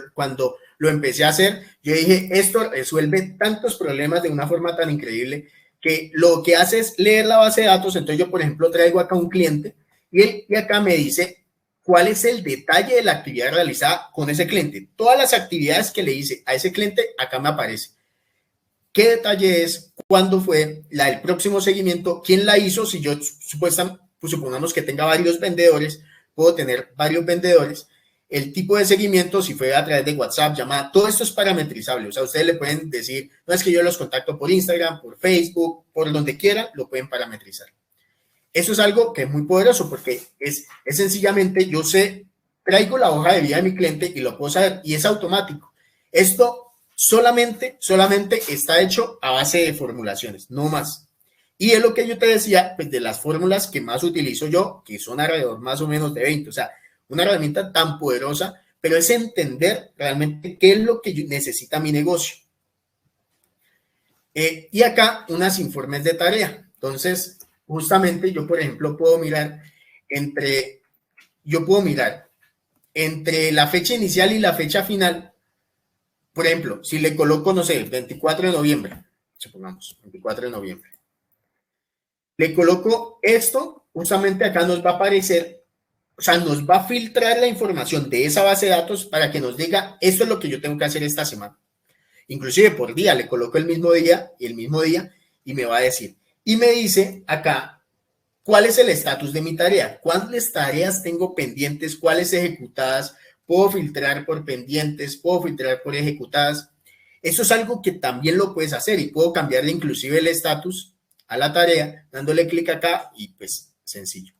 lo empecé a hacer, yo dije, esto resuelve tantos problemas de una forma tan increíble que lo que hace es leer la base de datos. Entonces yo, por ejemplo, traigo acá un cliente y acá me dice cuál es el detalle de la actividad realizada con ese cliente. Todas las actividades que le hice a ese cliente, acá me aparece. ¿Qué detalle es? ¿Cuándo fue? El próximo seguimiento, ¿quién la hizo? Si yo supongamos que tenga varios vendedores, puedo tener varios vendedores. El tipo de seguimiento, si fue a través de WhatsApp, llamada, todo esto es parametrizable. O sea, ustedes le pueden decir, no es que yo los contacto por Instagram, por Facebook, por donde quieran, lo pueden parametrizar. Eso es algo que es muy poderoso porque es sencillamente, yo traigo la hoja de vida de mi cliente y lo puedo saber y es automático. Esto solamente está hecho a base de formulaciones, no más. Y es lo que yo te decía, pues de las fórmulas que más utilizo yo, que son alrededor más o menos de 20. O sea, una herramienta tan poderosa, pero es entender realmente qué es lo que necesita mi negocio. Y acá unas informes de tarea. Entonces, justamente yo, por ejemplo, puedo mirar entre la fecha inicial y la fecha final. Por ejemplo, si le coloco, no sé, 24 de noviembre, supongamos, 24 de noviembre. Le coloco esto, justamente acá nos va a aparecer, o sea, nos va a filtrar la información de esa base de datos para que nos diga, esto es lo que yo tengo que hacer esta semana. Inclusive por día, le coloco el mismo día y me va a decir. Y me dice acá, ¿cuál es el estatus de mi tarea? ¿Cuáles tareas tengo pendientes? ¿Cuáles ejecutadas? Puedo filtrar por pendientes, puedo filtrar por ejecutadas. Eso es algo que también lo puedes hacer y puedo cambiarle inclusive el estatus a la tarea, dándole clic acá y pues sencillo.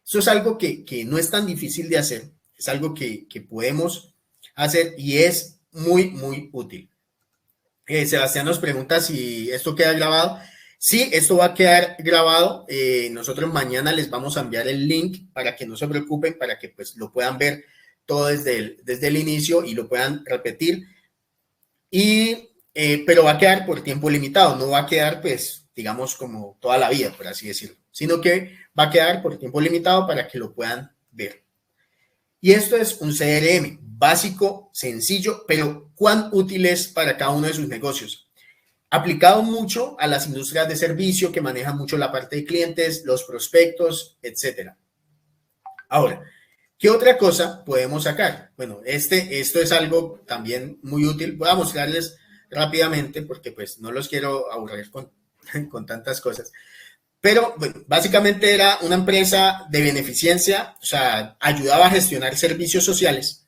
Eso es algo que no es tan difícil de hacer, es algo que podemos hacer y es muy, muy útil. Sebastián nos pregunta si esto queda grabado. Sí, esto va a quedar grabado. Nosotros mañana les vamos a enviar el link para que no se preocupen, para que pues lo puedan ver todo desde el inicio y lo puedan repetir. Pero va a quedar por tiempo limitado, no va a quedar pues digamos como toda la vida, por así decirlo, sino que va a quedar por tiempo limitado para que lo puedan ver. Y esto es un CRM básico, sencillo, pero cuán útil es para cada uno de sus negocios. Aplicado mucho a las industrias de servicio que manejan mucho la parte de clientes, los prospectos, etcétera. Ahora, ¿qué otra cosa podemos sacar? Bueno, esto es algo también muy útil. Voy a mostrarles rápidamente porque pues no los quiero aburrir con tantas cosas. Pero bueno, básicamente era una empresa de beneficencia, o sea, ayudaba a gestionar servicios sociales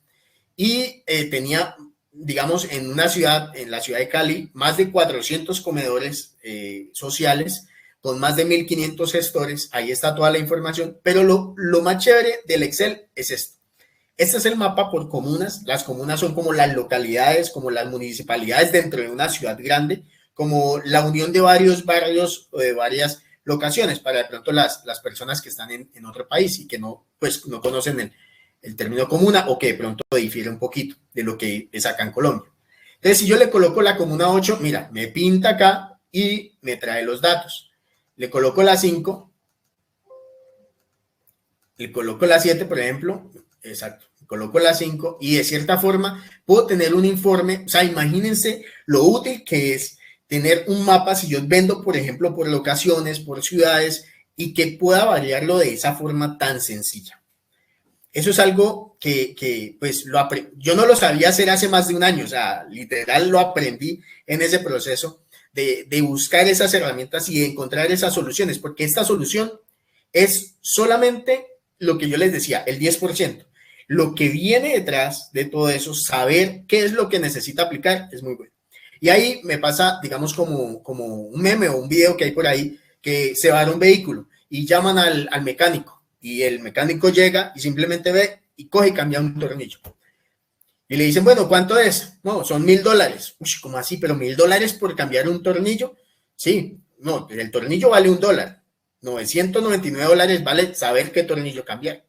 y tenía, digamos, en la ciudad de Cali, más de 400 comedores sociales con más de 1.500 gestores. Ahí está toda la información, pero lo más chévere del Excel es esto. Este es el mapa por comunas. Las comunas son como las localidades, como las municipalidades dentro de una ciudad grande, como la unión de varios barrios o de varias locaciones para de pronto las personas que están en otro país y que no conocen el término comuna o que de pronto difiere un poquito de lo que es acá en Colombia. Entonces, si yo le coloco la comuna 8, mira, me pinta acá y me trae los datos. Le coloco la 5, le coloco la 7, por ejemplo, exacto, coloco la 5 y de cierta forma puedo tener un informe, o sea, imagínense lo útil que es tener un mapa si yo vendo, por ejemplo, por locaciones, por ciudades y que pueda variarlo de esa forma tan sencilla. Eso es algo que pues yo no lo sabía hacer hace más de un año, o sea, literal lo aprendí en ese proceso de buscar esas herramientas y de encontrar esas soluciones, porque esta solución es solamente lo que yo les decía, el 10%. Lo que viene detrás de todo eso, saber qué es lo que necesita aplicar, es muy bueno. Y ahí me pasa, digamos, como un meme o un video que hay por ahí, que se va a dar un vehículo y llaman al mecánico y el mecánico llega y simplemente ve y coge y cambia un tornillo. Y le dicen, bueno, ¿cuánto es? No, son $1.000. Uy, ¿cómo así? ¿Pero $1.000 por cambiar un tornillo? Sí, no, el tornillo vale $1. $999 vale saber qué tornillo cambiar.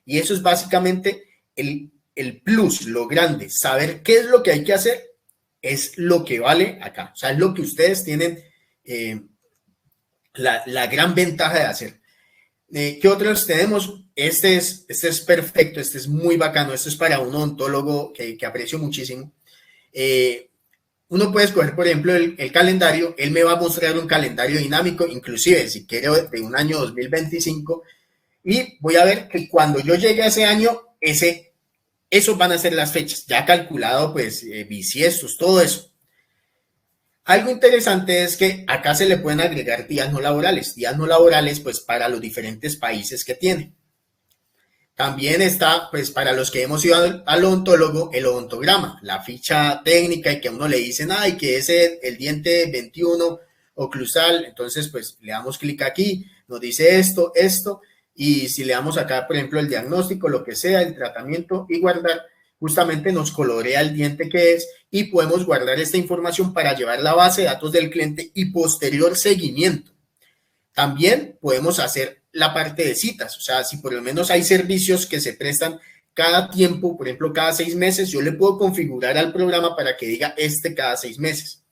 Y eso es básicamente el plus, lo grande, saber qué es lo que hay que hacer es lo que vale acá. O sea, es lo que ustedes tienen la gran ventaja de hacer. ¿Qué otros tenemos? Este es perfecto, este es muy bacano, este es para un odontólogo que aprecio muchísimo. Uno puede escoger, por ejemplo, el calendario. Él me va a mostrar un calendario dinámico, inclusive si quiero de un año 2025, y voy a ver que cuando yo llegue a ese año, esos van a ser las fechas, ya calculado, pues, bisiestos, todo eso. Algo interesante es que acá se le pueden agregar días no laborales, pues, para los diferentes países que tiene. También está, pues, para los que hemos ido al odontólogo, el odontograma, la ficha técnica y que a uno le dicen, ay, que es el diente 21 oclusal. Entonces, pues, le damos clic aquí, nos dice esto, y si le damos acá, por ejemplo, el diagnóstico, lo que sea, el tratamiento y guardar, justamente nos colorea el diente que es y podemos guardar esta información para llevar la base de datos del cliente y posterior seguimiento. También podemos hacer la parte de citas, o sea, si por lo menos hay servicios que se prestan cada tiempo, por ejemplo, cada 6 meses, yo le puedo configurar al programa para que diga cada 6 meses.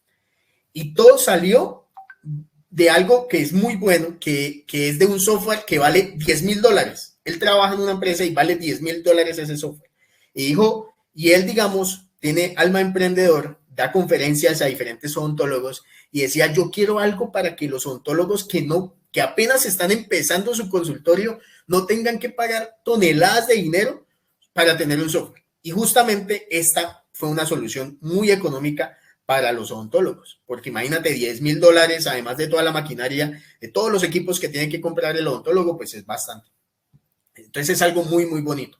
Y todo salió de algo que es muy bueno, que es de un software que vale $10,000. Él trabaja en una empresa y vale $10,000 ese software. Y dijo, y él, digamos, tiene alma emprendedor, da conferencias a diferentes odontólogos y decía, yo quiero algo para que los odontólogos que apenas están empezando su consultorio no tengan que pagar toneladas de dinero para tener un software. Y justamente esta fue una solución muy económica para los odontólogos, porque imagínate $10,000, además de toda la maquinaria, de todos los equipos que tiene que comprar el odontólogo, pues es bastante. Entonces es algo muy, muy bonito.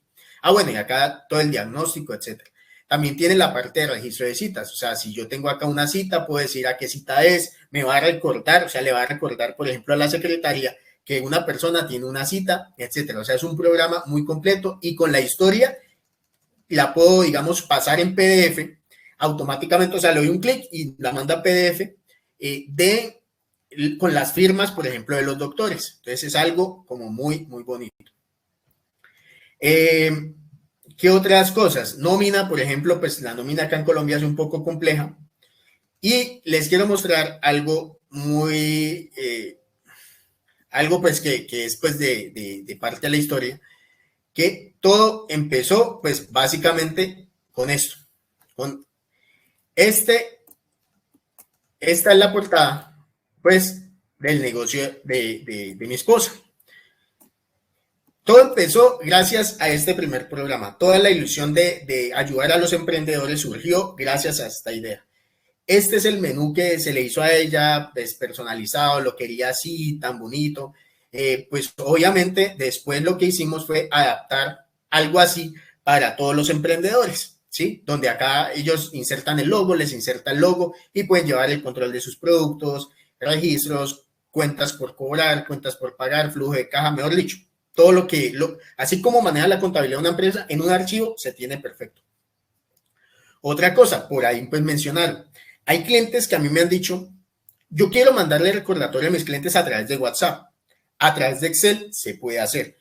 Bueno, y acá todo el diagnóstico, etcétera. También tiene la parte de registro de citas. O sea, si yo tengo acá una cita, puedo decir a qué cita es, me va a recordar, o sea, le va a recordar, por ejemplo, a la secretaria que una persona tiene una cita, etcétera. O sea, es un programa muy completo y con la historia la puedo, digamos, pasar en PDF automáticamente. O sea, le doy un clic y la manda a PDF con las firmas, por ejemplo, de los doctores. Entonces es algo como muy, muy bonito. ¿Qué otras cosas? Nómina, por ejemplo, pues la nómina acá en Colombia es un poco compleja. Y les quiero mostrar algo muy, algo pues que es pues de parte de la historia, que todo empezó pues básicamente con esto. Esta es la portada pues del negocio de mi esposa. Todo empezó gracias a este primer programa. Toda la ilusión de ayudar a los emprendedores surgió gracias a esta idea. Este es el menú que se le hizo a ella, despersonalizado, lo quería así, tan bonito. Pues obviamente después lo que hicimos fue adaptar algo así para todos los emprendedores, ¿sí? Donde acá ellos insertan el logo, les inserta el logo y pueden llevar el control de sus productos, registros, cuentas por cobrar, cuentas por pagar, flujo de caja, mejor dicho. Todo así como maneja la contabilidad de una empresa, en un archivo se tiene perfecto. Otra cosa, por ahí pues mencionar, hay clientes que a mí me han dicho, yo quiero mandarle recordatorio a mis clientes a través de WhatsApp, a través de Excel se puede hacer.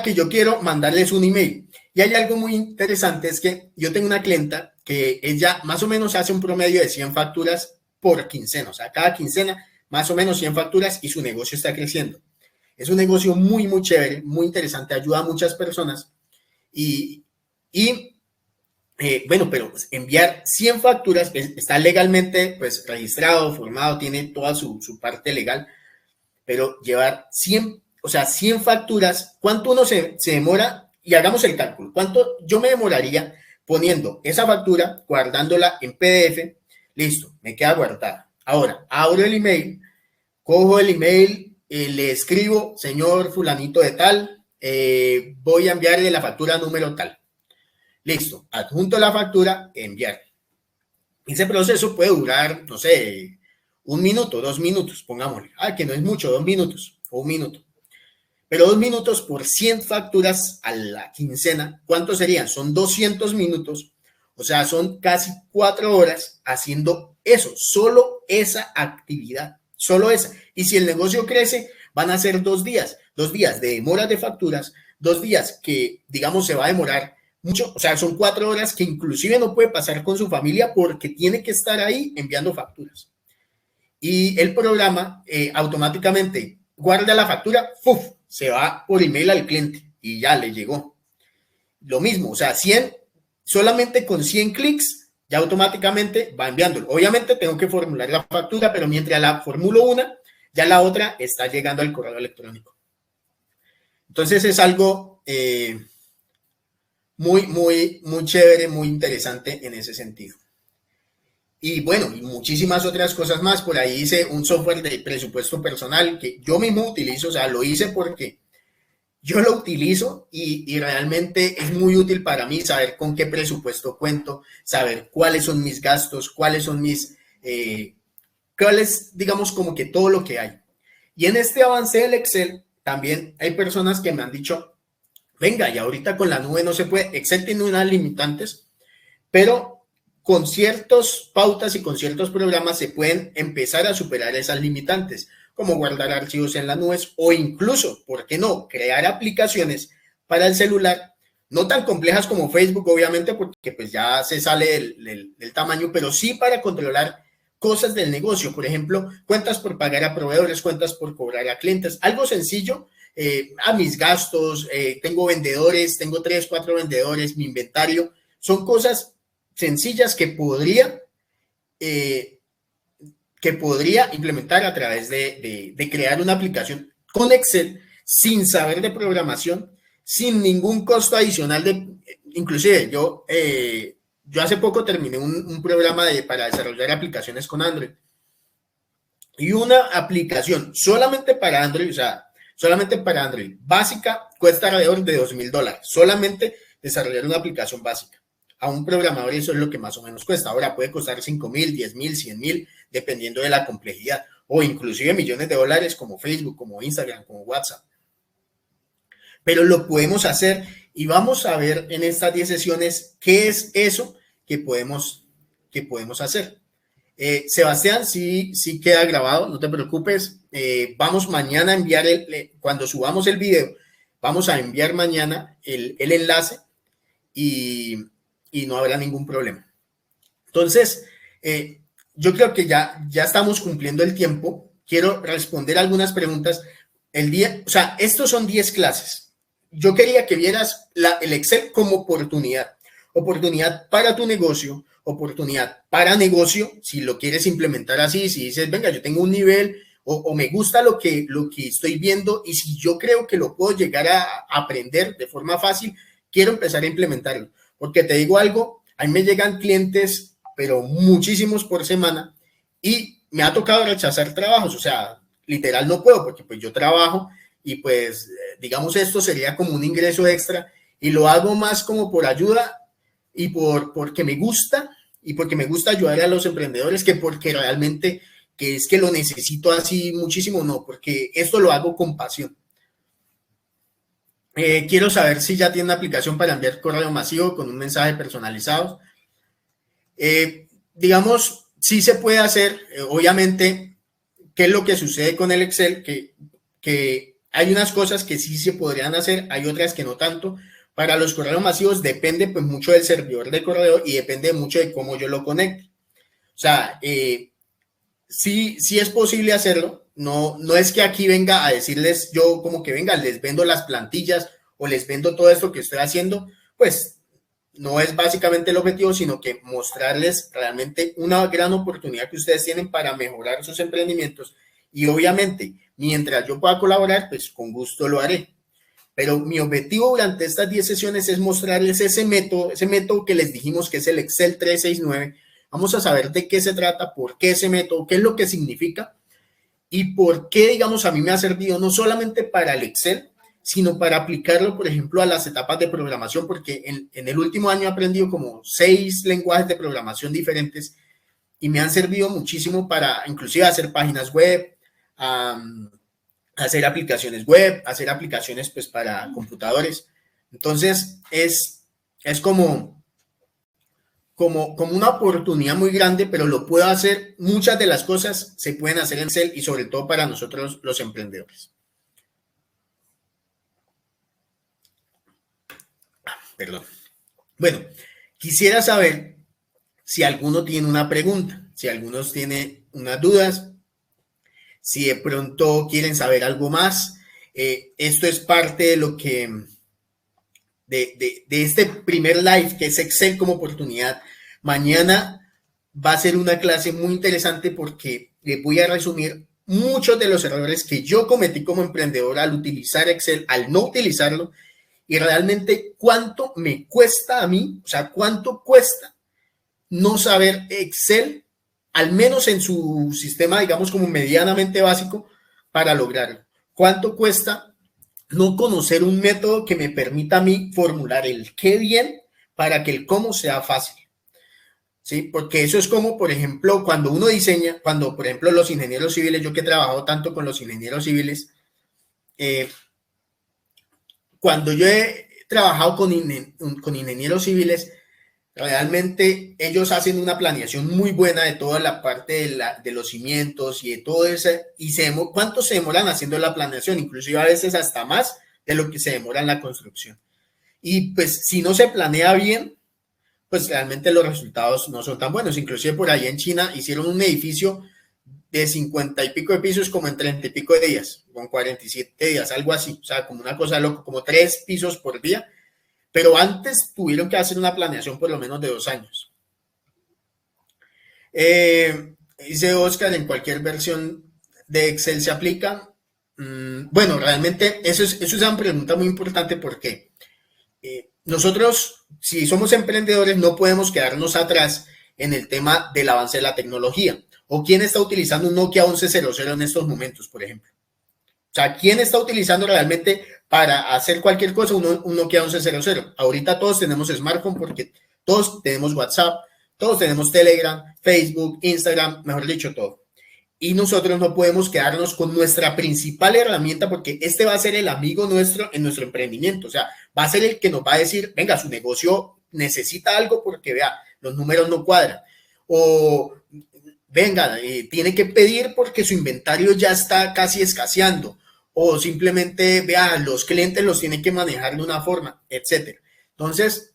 Que yo quiero mandarles un email. Y hay algo muy interesante, es que yo tengo una clienta que ella más o menos hace un promedio de 100 facturas por quincena, o sea, cada quincena más o menos 100 facturas y su negocio está creciendo. Es un negocio muy, muy chévere, muy interesante, ayuda a muchas personas bueno, pero enviar 100 facturas está legalmente pues registrado, formado, tiene toda su parte legal, pero llevar 100, o sea, 100 facturas, ¿cuánto uno se demora? Y hagamos el cálculo, ¿cuánto yo me demoraría poniendo esa factura, guardándola en PDF? Listo, me queda guardada. Ahora, abro el email, cojo el email, le escribo, señor fulanito de tal, voy a enviarle la factura número tal. Listo, adjunto la factura, enviar. Ese proceso puede durar, no sé, 1 minuto, 2 minutos, pongámosle. Que no es mucho, 2 minutos o 1 minuto. Pero 2 minutos por 100 facturas a la quincena, ¿cuánto serían? Son 200 minutos, o sea, son casi 4 horas haciendo eso, solo esa actividad. Solo esa. Y si el negocio crece, van a ser 2 días. 2 días de demoras de facturas, 2 días que, digamos, se va a demorar mucho. O sea, son 4 horas que inclusive no puede pasar con su familia porque tiene que estar ahí enviando facturas. Y el programa automáticamente guarda la factura, ¡fuf! Se va por email al cliente y ya le llegó. Lo mismo, o sea, 100, solamente con 100 clics ya automáticamente va enviándolo. Obviamente tengo que formular la factura, pero mientras la formulo una, ya la otra está llegando al correo electrónico. Entonces es algo muy, muy, muy chévere, muy interesante en ese sentido. Y bueno, y muchísimas otras cosas más. Por ahí hice un software de presupuesto personal que yo mismo utilizo, o sea, lo hice porque yo lo utilizo y realmente es muy útil para mí saber con qué presupuesto cuento, saber cuáles son mis gastos, cuáles son cuáles, digamos, como que todo lo que hay. Y en este avance del Excel, también hay personas que me han dicho, venga, y ahorita con la nube no se puede, Excel tiene unas limitantes, pero con ciertas pautas y con ciertos programas se pueden empezar a superar esas limitantes, como guardar archivos en las nubes o incluso, ¿por qué no?, crear aplicaciones para el celular, no tan complejas como Facebook, obviamente, porque pues ya se sale del tamaño, pero sí para controlar cosas del negocio, por ejemplo, cuentas por pagar a proveedores, cuentas por cobrar a clientes, algo sencillo, a mis gastos, tengo vendedores, tengo 3, 4 vendedores, mi inventario, son cosas sencillas que podría implementar a través de crear una aplicación con Excel sin saber de programación, sin ningún costo adicional. Inclusive yo hace poco terminé un programa para desarrollar aplicaciones con Android y una aplicación solamente para Android, o sea, solamente para Android básica cuesta alrededor de $2,000, solamente desarrollar una aplicación básica. A un programador eso es lo que más o menos cuesta. Ahora puede costar 5,000, 10,000, 100,000, dependiendo de la complejidad, o inclusive millones de dólares como Facebook, como Instagram, como WhatsApp. Pero lo podemos hacer y vamos a ver en estas 10 sesiones qué es eso que podemos hacer. Sebastián, sí queda grabado, no te preocupes. Vamos mañana a enviar, cuando subamos el video, vamos a enviar mañana el enlace y no habrá ningún problema. Entonces, yo creo que ya estamos cumpliendo el tiempo. Quiero responder algunas preguntas. O sea, estos son 10 clases. Yo quería que vieras el Excel como oportunidad para tu negocio, oportunidad para negocio, si lo quieres implementar así, si dices, venga, yo tengo un nivel o me gusta lo que estoy viendo y si yo creo que lo puedo llegar a aprender de forma fácil, quiero empezar a implementarlo. Porque te digo algo, a mí me llegan clientes, pero muchísimos por semana y me ha tocado rechazar trabajos, o sea, literal no puedo porque pues yo trabajo y pues digamos esto sería como un ingreso extra y lo hago más como por ayuda y porque me gusta y porque me gusta ayudar a los emprendedores que porque realmente que es que lo necesito así muchísimo, no, porque esto lo hago con pasión. Quiero saber si ya tiene una aplicación para enviar correo masivo con un mensaje personalizado. Digamos, sí se puede hacer, obviamente, ¿qué es lo que sucede con el Excel? Que hay unas cosas que sí se podrían hacer, hay otras que no tanto. Para los correos masivos depende pues mucho del servidor de correo y depende mucho de cómo yo lo conecte. O sea, sí es posible hacerlo. No es que aquí venga a decirles yo como que venga, les vendo las plantillas o les vendo todo esto que estoy haciendo, pues no es básicamente el objetivo, sino que mostrarles realmente una gran oportunidad que ustedes tienen para mejorar sus emprendimientos y obviamente mientras yo pueda colaborar, pues con gusto lo haré. Pero mi objetivo durante estas 10 sesiones es mostrarles ese método que les dijimos que es el Excel 369. Vamos a saber de qué se trata, por qué ese método, qué es lo que significa y por qué, digamos, a mí me ha servido no solamente para el Excel, sino para aplicarlo, por ejemplo, a las etapas de programación, porque en el último año he aprendido como 6 lenguajes de programación diferentes y me han servido muchísimo para inclusive hacer páginas web, hacer aplicaciones web, hacer aplicaciones pues para computadores. Entonces es como una oportunidad muy grande, pero lo puedo hacer. Muchas de las cosas se pueden hacer en Excel y sobre todo para nosotros los emprendedores. Perdón. Bueno, quisiera saber si alguno tiene una pregunta, si algunos tienen unas dudas, si de pronto quieren saber algo más. Esto es parte de lo que de este primer live que es Excel como oportunidad. Mañana va a ser una clase muy interesante porque les voy a resumir muchos de los errores que yo cometí como emprendedor al utilizar Excel, al no utilizarlo y realmente cuánto me cuesta a mí, o sea, cuánto cuesta no saber Excel, al menos en su sistema, digamos, como medianamente básico para lograrlo. ¿Cuánto cuesta no conocer un método que me permita a mí formular el qué bien para que el cómo sea fácil? ¿Sí? Porque eso es como, por ejemplo, cuando uno diseña, cuando, por ejemplo, los ingenieros civiles, yo que he trabajado tanto con los ingenieros civiles, cuando yo he trabajado con ingenieros civiles, realmente ellos hacen una planeación muy buena de toda la parte de los cimientos y de todo eso. Y ¿cuánto se demoran haciendo la planeación? Inclusive a veces hasta más de lo que se demora en la construcción. Y pues si no se planea bien, pues realmente los resultados no son tan buenos. Inclusive por ahí en China hicieron un edificio de 50 y pico de pisos como en 30 y pico de días, con 47 días, algo así, o sea, como una cosa loca, como 3 pisos por día, pero antes tuvieron que hacer una planeación por lo menos de 2 años. Dice Oscar, en cualquier versión de Excel se aplica. Bueno, realmente eso es una pregunta muy importante porque nosotros, si somos emprendedores, no podemos quedarnos atrás en el tema del avance de la tecnología. ¿O quién está utilizando un Nokia 1100 en estos momentos, por ejemplo? O sea, ¿quién está utilizando realmente para hacer cualquier cosa un Nokia 1100? Ahorita todos tenemos smartphone porque todos tenemos WhatsApp, todos tenemos Telegram, Facebook, Instagram, mejor dicho, todo. Y nosotros no podemos quedarnos con nuestra principal herramienta porque este va a ser el amigo nuestro en nuestro emprendimiento. O sea, va a ser el que nos va a decir, venga, su negocio necesita algo porque vea, los números no cuadran. O venga, tiene que pedir porque su inventario ya está casi escaseando. O simplemente, vea, los clientes los tienen que manejar de una forma, etcétera. Entonces,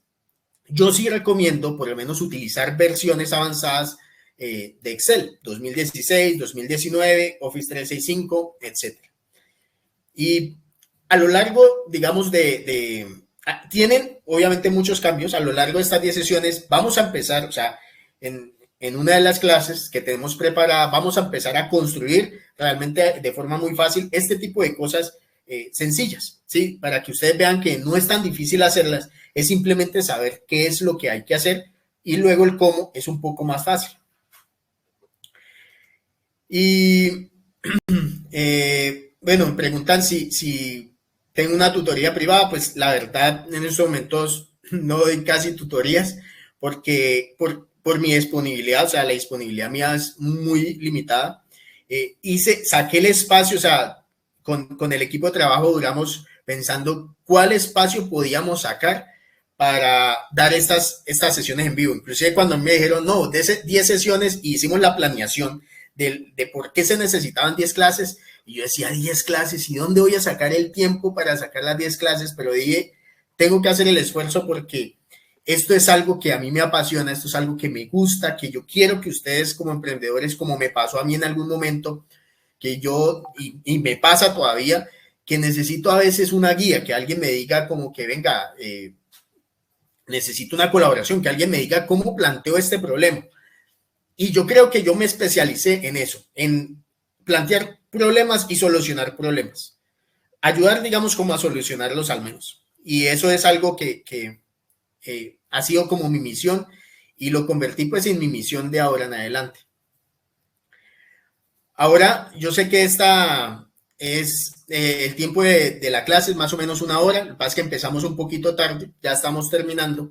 yo sí recomiendo por lo menos utilizar versiones avanzadas de Excel, 2016, 2019, Office 365, etc. Y a lo largo, digamos, tienen obviamente muchos cambios. A lo largo de estas 10 sesiones vamos a empezar, o sea, en una de las clases que tenemos preparada, vamos a empezar a construir realmente de forma muy fácil este tipo de cosas sencillas, ¿sí? Para que ustedes vean que no es tan difícil hacerlas, es simplemente saber qué es lo que hay que hacer y luego el cómo es un poco más fácil. Y bueno, me preguntan si tengo una tutoría privada. Pues la verdad, en estos momentos no doy casi tutorías porque por mi disponibilidad, o sea, la disponibilidad mía es muy limitada. Saqué el espacio, o sea, con el equipo de trabajo duramos pensando cuál espacio podíamos sacar para dar estas sesiones en vivo. Inclusive cuando me dijeron, no, de 10 sesiones y hicimos la planeación de por qué se necesitaban 10 clases, y yo decía 10 clases, ¿y dónde voy a sacar el tiempo para sacar las 10 clases? Pero dije, tengo que hacer el esfuerzo porque esto es algo que a mí me apasiona, esto es algo que me gusta, que yo quiero que ustedes como emprendedores, como me pasó a mí en algún momento, que yo, y me pasa todavía, que necesito a veces una guía, que alguien me diga como que venga, necesito una colaboración, que alguien me diga cómo planteo este problema. Y yo creo que yo me especialicé en eso, en plantear problemas y solucionar problemas. Ayudar, digamos, como a solucionarlos al menos. Y eso es algo que ha sido como mi misión y lo convertí pues en mi misión de ahora en adelante. Ahora, yo sé que esta es el tiempo de la clase, es más o menos 1 hora. Lo que pasa es que empezamos un poquito tarde, ya estamos terminando.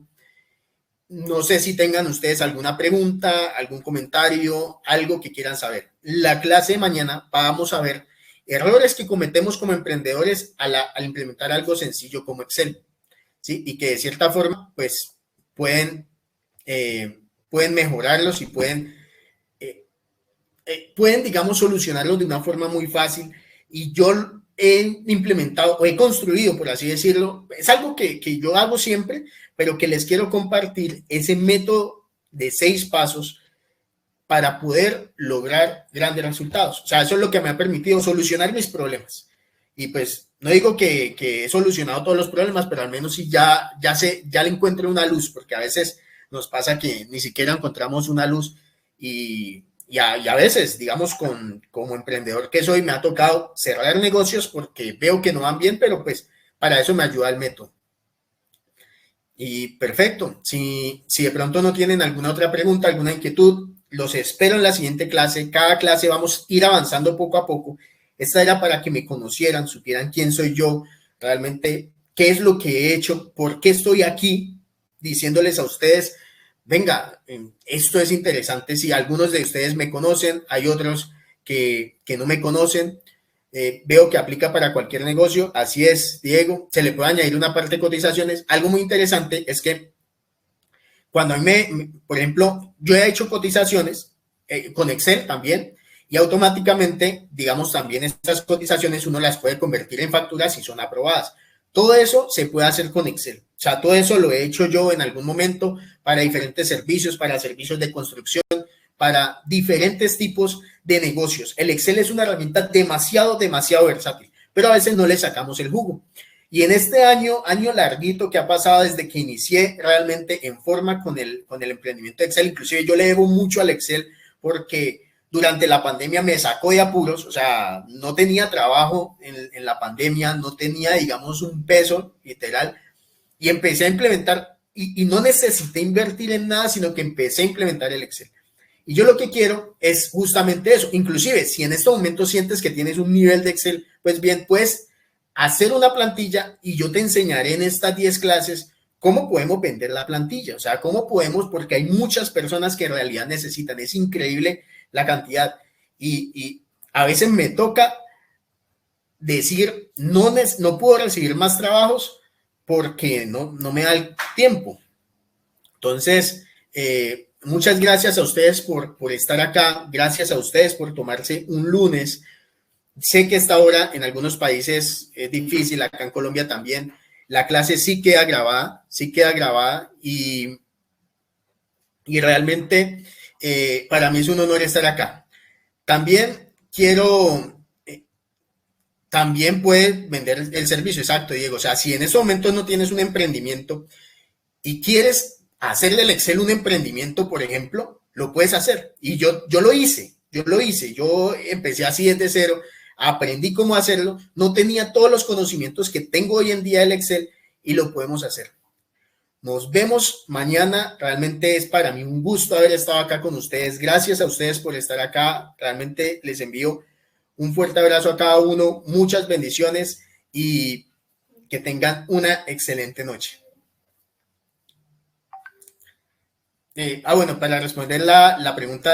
No sé si tengan ustedes alguna pregunta, algún comentario, algo que quieran saber. La clase de mañana vamos a ver errores que cometemos como emprendedores al implementar algo sencillo como Excel, ¿sí? Y que de cierta forma, pues, pueden mejorarlos y pueden, digamos, solucionarlos de una forma muy fácil. Y yo he implementado o he construido, por así decirlo, es algo que yo hago siempre, pero que les quiero compartir ese método de 6 pasos para poder lograr grandes resultados. O sea, eso es lo que me ha permitido solucionar mis problemas. Y pues no digo que he solucionado todos los problemas, pero al menos sí ya le encuentro una luz, porque a veces nos pasa que ni siquiera encontramos una luz y a veces, digamos, como emprendedor que soy, me ha tocado cerrar negocios porque veo que no van bien, pero pues para eso me ayuda el método. Y perfecto, si de pronto no tienen alguna otra pregunta, alguna inquietud, los espero en la siguiente clase. Cada clase vamos a ir avanzando poco a poco. Esta era para que me conocieran, supieran quién soy yo, realmente qué es lo que he hecho, por qué estoy aquí diciéndoles a ustedes, venga, esto es interesante. Si algunos de ustedes me conocen, hay otros que no me conocen. Veo que aplica para cualquier negocio. Así es, Diego. Se le puede añadir una parte de cotizaciones. Algo muy interesante es que cuando a mí por ejemplo, yo he hecho cotizaciones con Excel también y automáticamente, digamos, también estas cotizaciones uno las puede convertir en facturas si son aprobadas. Todo eso se puede hacer con Excel. O sea, todo eso lo he hecho yo en algún momento para diferentes servicios, para servicios de construcción, para diferentes tipos de negocios. El Excel es una herramienta demasiado versátil, pero a veces no le sacamos el jugo. Y en este año larguito que ha pasado desde que inicié realmente en forma con el emprendimiento de Excel, inclusive yo le debo mucho al Excel porque durante la pandemia me sacó de apuros, o sea, no tenía trabajo en la pandemia, no tenía, digamos, un peso literal, y empecé a implementar, y no necesité invertir en nada, sino que empecé a implementar el Excel. Y yo lo que quiero es justamente eso. Inclusive, si en este momento sientes que tienes un nivel de Excel, pues bien, puedes hacer una plantilla y yo te enseñaré en estas 10 clases cómo podemos vender la plantilla. O sea, cómo podemos, porque hay muchas personas que en realidad necesitan. Es increíble la cantidad. Y a veces me toca decir, no puedo recibir más trabajos porque no me da el tiempo. Entonces, muchas gracias a ustedes por estar acá. Gracias a ustedes por tomarse un lunes. Sé que esta hora en algunos países es difícil, acá en Colombia también. La clase sí queda grabada y realmente para mí es un honor estar acá. También también puedes vender el servicio, exacto, Diego. O sea, si en ese momento no tienes un emprendimiento y quieres hacerle el Excel un emprendimiento, por ejemplo, lo puedes hacer. Y yo lo hice, yo empecé así desde cero, aprendí cómo hacerlo, no tenía todos los conocimientos que tengo hoy en día del Excel y lo podemos hacer. Nos vemos mañana, realmente es para mí un gusto haber estado acá con ustedes, gracias a ustedes por estar acá, realmente les envío un fuerte abrazo a cada uno, muchas bendiciones y que tengan una excelente noche. Bueno, para responder la pregunta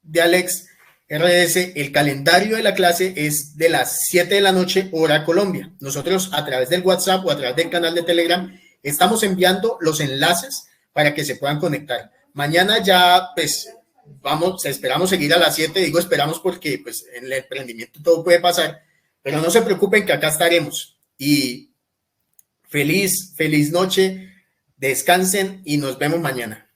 de Alex RS, el calendario de la clase es de las 7 de la noche, hora Colombia. Nosotros a través del WhatsApp o a través del canal de Telegram estamos enviando los enlaces para que se puedan conectar. Mañana ya, pues, esperamos seguir a las 7, digo esperamos porque pues en el emprendimiento todo puede pasar, pero no se preocupen que acá estaremos. Y feliz noche, descansen y nos vemos mañana.